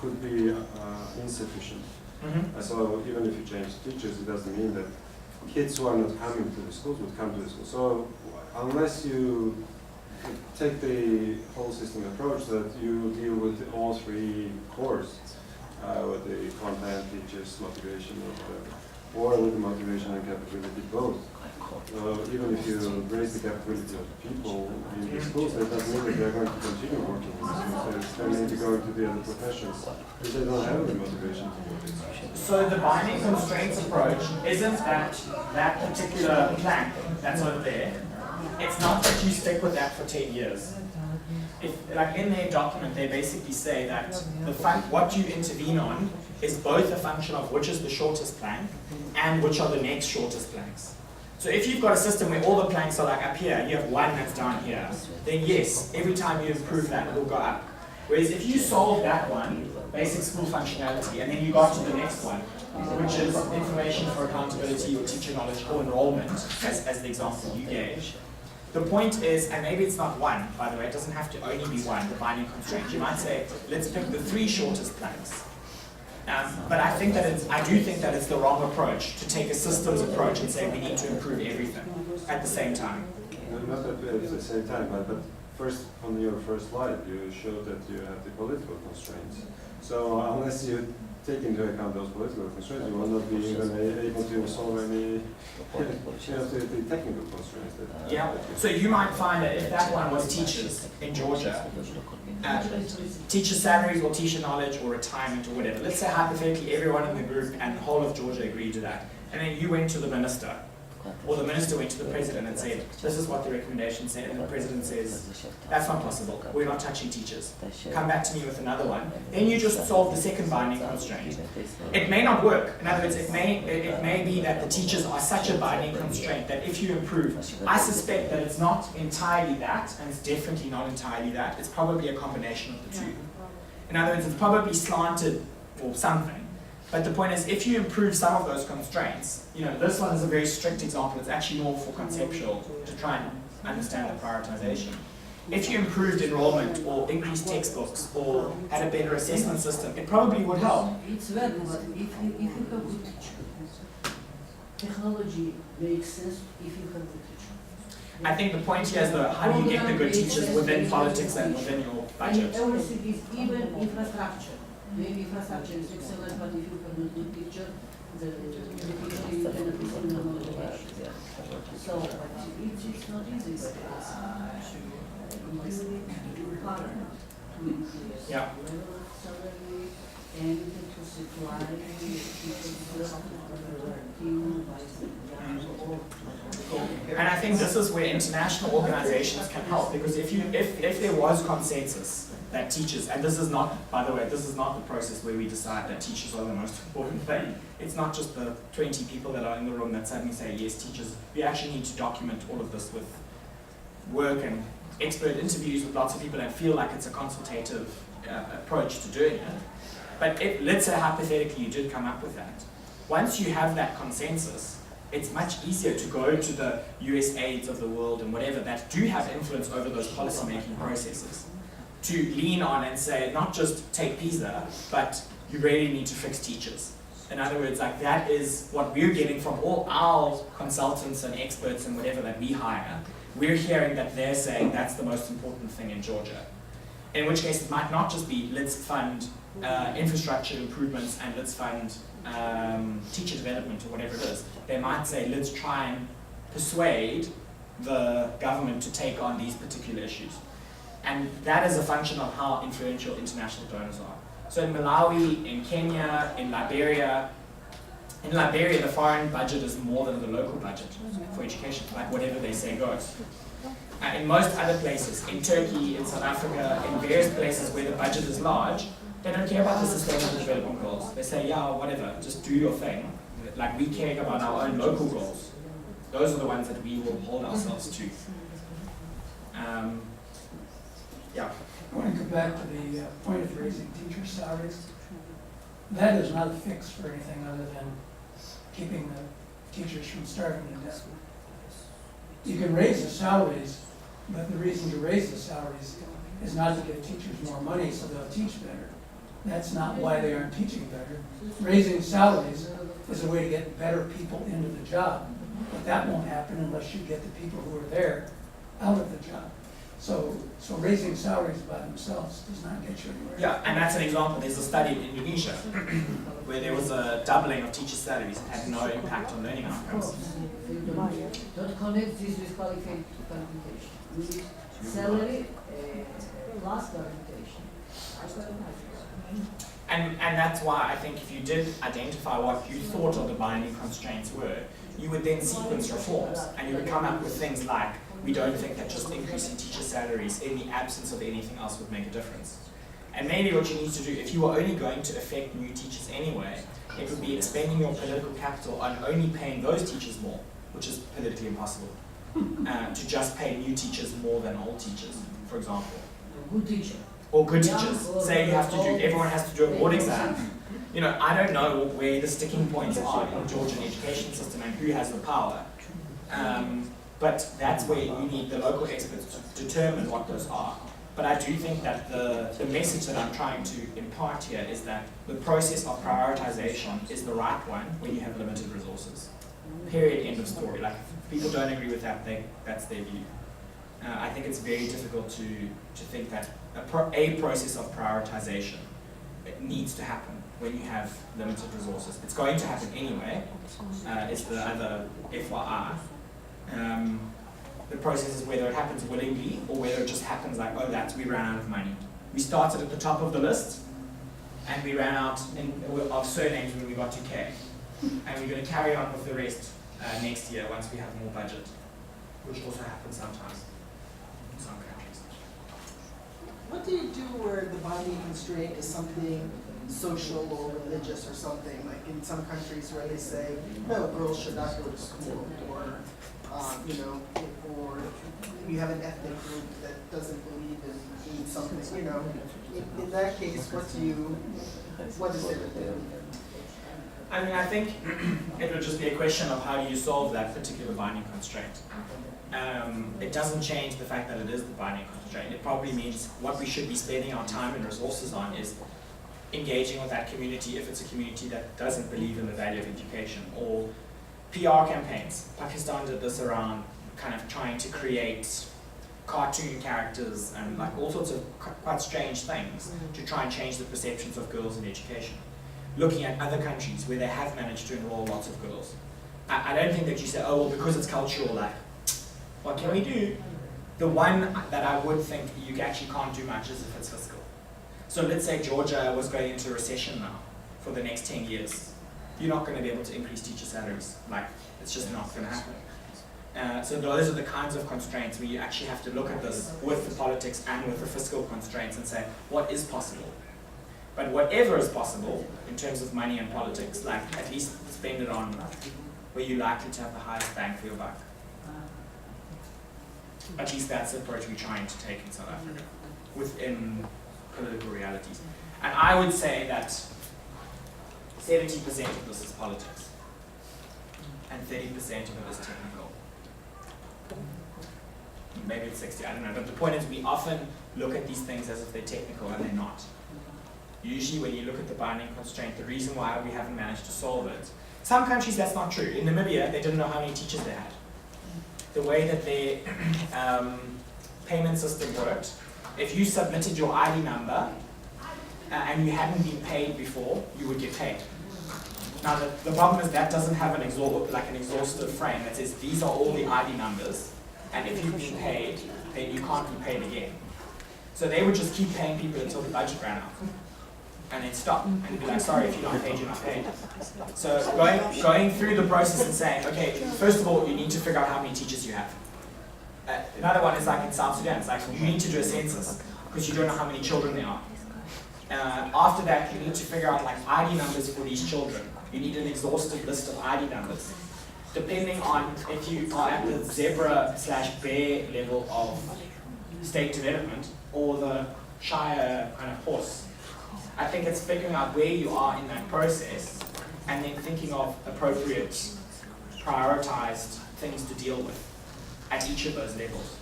could be insufficient. So even if you change teachers, it doesn't mean that kids who are not coming to the schools would come to the school. So unless you take the whole system approach that you deal with all three cores, with the content, teachers, motivation, or with the motivation and capability both. Even if you raise the capability of people in the schools, that doesn't mean that they're going to continue working in the schools. They may be going to the other professions because they don't have the motivation to work in schools. So the binding constraints approach isn't that particular plank that's over there. It's not that you stick with that for 10 years. Like in their document, they basically say that what you intervene on is both a function of which is the shortest plank and which are the next shortest planks. So if you've got a system where all the planks are like up here, you have one that's down here, then yes, every time you improve that, it will go up. Whereas if you solve that one, basic school functionality, and then you got to the next one, which is information for accountability or teacher knowledge or enrollment, as the example you gave. The point is, and maybe it's not one, by the way, it doesn't have to only be one, the binding constraint. You might say, let's pick the 3 shortest planks. But I do think that it's the wrong approach to take a systems approach and say we need to improve everything at the same time. Not at the same time, but first on your first slide, you showed that you have the political constraints. So unless you take into account those political constraints, you will not be even able to solve any the technical constraints. Yeah. So you might find that if that one was teachers in Georgia, teacher salaries or teacher knowledge or retirement or whatever. Let's say hypothetically everyone in the group and the whole of Georgia agreed to that, and then you went to the minister. Or the minister went to the president and said, this is what the recommendation said, and the president says, that's not possible, we're not touching teachers. Come back to me with another one. Then you just solve the second binding constraint. It may not work. In other words, it may be that the teachers are such a binding constraint that if you improve, I suspect that it's not entirely that, and it's definitely not entirely that, it's probably a combination of the two. In other words, it's probably slanted or something. But the point is, if you improve some of those constraints, this one is a very strict example. It's actually more for conceptual to try and understand the prioritization. If you improved enrollment or increased textbooks or had a better assessment system, it probably would help. It's very good, but if you have a good teacher, technology makes sense if you have a good teacher. I think the point here is, though, how do you get the good teachers within politics and within your budget? Everything is even infrastructure. Maybe infrastructure is excellent, but if you have a good teacher, the teacher is going to be in the motivation. So, it's not easy, but it's really hard to increase salary and to supply teachers And I think this is where international organizations can help, because if there was consensus that teachers, and this is not, by the way, this is not the process where we decide that teachers are the most important thing. It's not just the 20 people that are in the room that suddenly say, yes, teachers. We actually need to document all of this with work and expert interviews with lots of people and feel like it's a consultative approach to doing it. But let's say hypothetically you did come up with that. Once you have that consensus, it's much easier to go to the USAIDs of the world and whatever that do have influence over those policy-making processes, to lean on and say, not just take PISA, but you really need to fix teachers. In other words, like that is what we're getting from all our consultants and experts and whatever that we hire. We're hearing that they're saying that's the most important thing in Georgia. In which case it might not just be let's fund infrastructure improvements and let's fund teacher development or whatever it is. They might say let's try and persuade the government to take on these particular issues. And that is a function of how influential international donors are. So in Malawi, in Kenya, in Liberia, the foreign budget is more than the local budget for education, like whatever they say goes. In most other places, in Turkey, in South Africa, in various places where the budget is large, they don't care about the sustainable development goals. They say, yeah, whatever, just do your thing. Like we care about our own local goals. Those are the ones that we will hold ourselves to. Yeah. I want to go back to the point of raising teacher salaries. That is not a fix for anything other than keeping the teachers from starving to death. You can raise the salaries, but the reason to raise the salaries is not to give teachers more money so they'll teach better. That's not why they aren't teaching better. Raising salaries is a way to get better people into the job, but that won't happen unless you get the people who are there out of the job. So raising salaries by themselves does not get you anywhere. Yeah, and that's an example. There's a study in Indonesia where there was a doubling of teacher salaries and had no impact on learning outcomes. Don't connect this with qualification. We need salary plus qualification. And that's why I think if you did identify what you thought of the binding constraints were, you would then sequence reforms and you would come up with things like, we don't think that just increasing teacher salaries in the absence of anything else would make a difference. And maybe what you need to do, if you are only going to affect new teachers anyway, it would be expending your political capital on only paying those teachers more, which is politically impossible, to just pay new teachers more than old teachers, for example. Good teacher. Or good teachers. Say you have to do, everyone has to do a board exam. I don't know where the sticking points are in the Georgian education system and who has the power. But that's where you need the local experts to determine what those are. But I do think that the message that I'm trying to impart here is that the process of prioritization is the right one when you have limited resources. Period, end of story. Like, if people don't agree with that, that's their view. I think it's very difficult to think that a process of prioritization, it needs to happen when you have limited resources. It's going to happen anyway, is the other FYI. The process is whether it happens willingly or whether it just happens like, oh, we ran out of money. We started at the top of the list and we ran out of surnames when we got to K. And we're going to carry on with the rest next year once we have more budget, which also happens sometimes in some countries. What do you do where the binding constraint is something social or religious or something? Like in some countries where they say, no, girls should not go to school, or or you have an ethnic group that doesn't believe in something, In that case, what is it? I mean, I think it would just be a question of how do you solve that particular binding constraint. It doesn't change the fact that it is the binding constraint. It probably means what we should be spending our time and resources on is engaging with that community if it's a community that doesn't believe in the value of education, or PR campaigns. Pakistan did this around kind of trying to create cartoon characters and like all sorts of quite strange things to try and change the perceptions of girls in education. Looking at other countries where they have managed to enroll lots of girls. I don't think that you say, oh, well, because it's cultural, like, what can we do? The one that I would think you actually can't do much is if it's fiscal. So let's say Georgia was going into recession now for the next 10 years. You're not going to be able to increase teacher salaries. Like, it's just not going to happen. So those are the kinds of constraints where you actually have to look at this with the politics and with the fiscal constraints and say, what is possible? But whatever is possible in terms of money and politics, like at least spend it on where you're likely to have the highest bang for your buck. At least that's the approach we're trying to take in South Africa within political realities. And I would say that 70% of this is politics and 30% of it is technical. Maybe it's 60, I don't know. But the point is we often look at these things as if they're technical and they're not. Usually when you look at the binding constraint, the reason why we haven't managed to solve it, some countries that's not true. In Namibia, they didn't know how many teachers they had. The way that their payment system worked, if you submitted your ID number and you hadn't been paid before, you would get paid. Now the problem is that doesn't have an exhaustive frame that says these are all the ID numbers, and if you've been paid, then you can't be paid again. So they would just keep paying people until the budget ran out, and then stop and be like, sorry, if you're not paid, you're not paid. So going through the process and saying, okay, first of all, you need to figure out how many teachers you have. Another one is like in South Sudan, it's like you need to do a census because you don't know how many children there are. After that, you need to figure out like ID numbers for these children. You need an exhaustive list of ID numbers. Depending on if you are at the zebra/bear level of state development or the shire kind of horse. I think it's figuring out where you are in that process and then thinking of appropriate, prioritized things to deal with at each of those levels.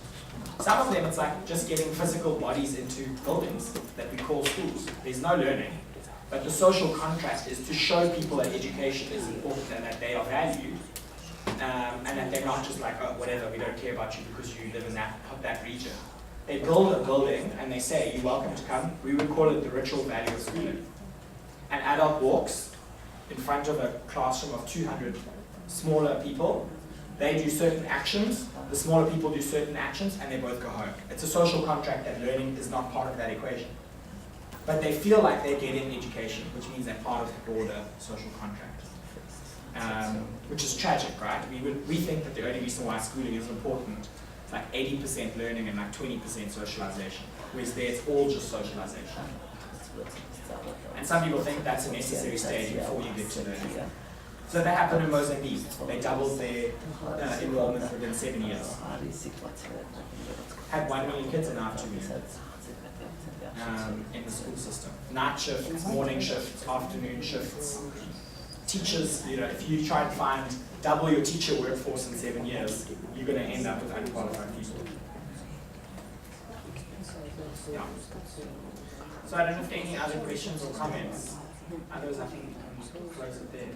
Some of them it's like just getting physical bodies into buildings that we call schools. There's no learning, but the social contract is to show people that education is important and that they are valued, and that they're not just like, oh, whatever, we don't care about you because you live in that region. They build a building and they say, you're welcome to come. We would call it the ritual value of schooling. An adult walks in front of a classroom of 200 smaller people. They do certain actions, the smaller people do certain actions, and they both go home. It's a social contract that learning is not part of that equation. But they feel like they're getting education, which means they're part of the broader social contract. Which is tragic, right? We think that the only reason why schooling is important is like 80% learning and like 20% socialization, whereas there it's all just socialization. And some people think that's a necessary stage before you get to learning. So that happened in Mozambique. They doubled their enrollment within 7 years. Had 1 million kids and now 2 million in the school system. Night shifts, morning shifts, afternoon shifts. Teachers, if you try and find double your teacher workforce in 7 years, you're going to end up with unqualified people. Yeah. So I don't know if there are any other questions or comments. Otherwise I think we can close it there.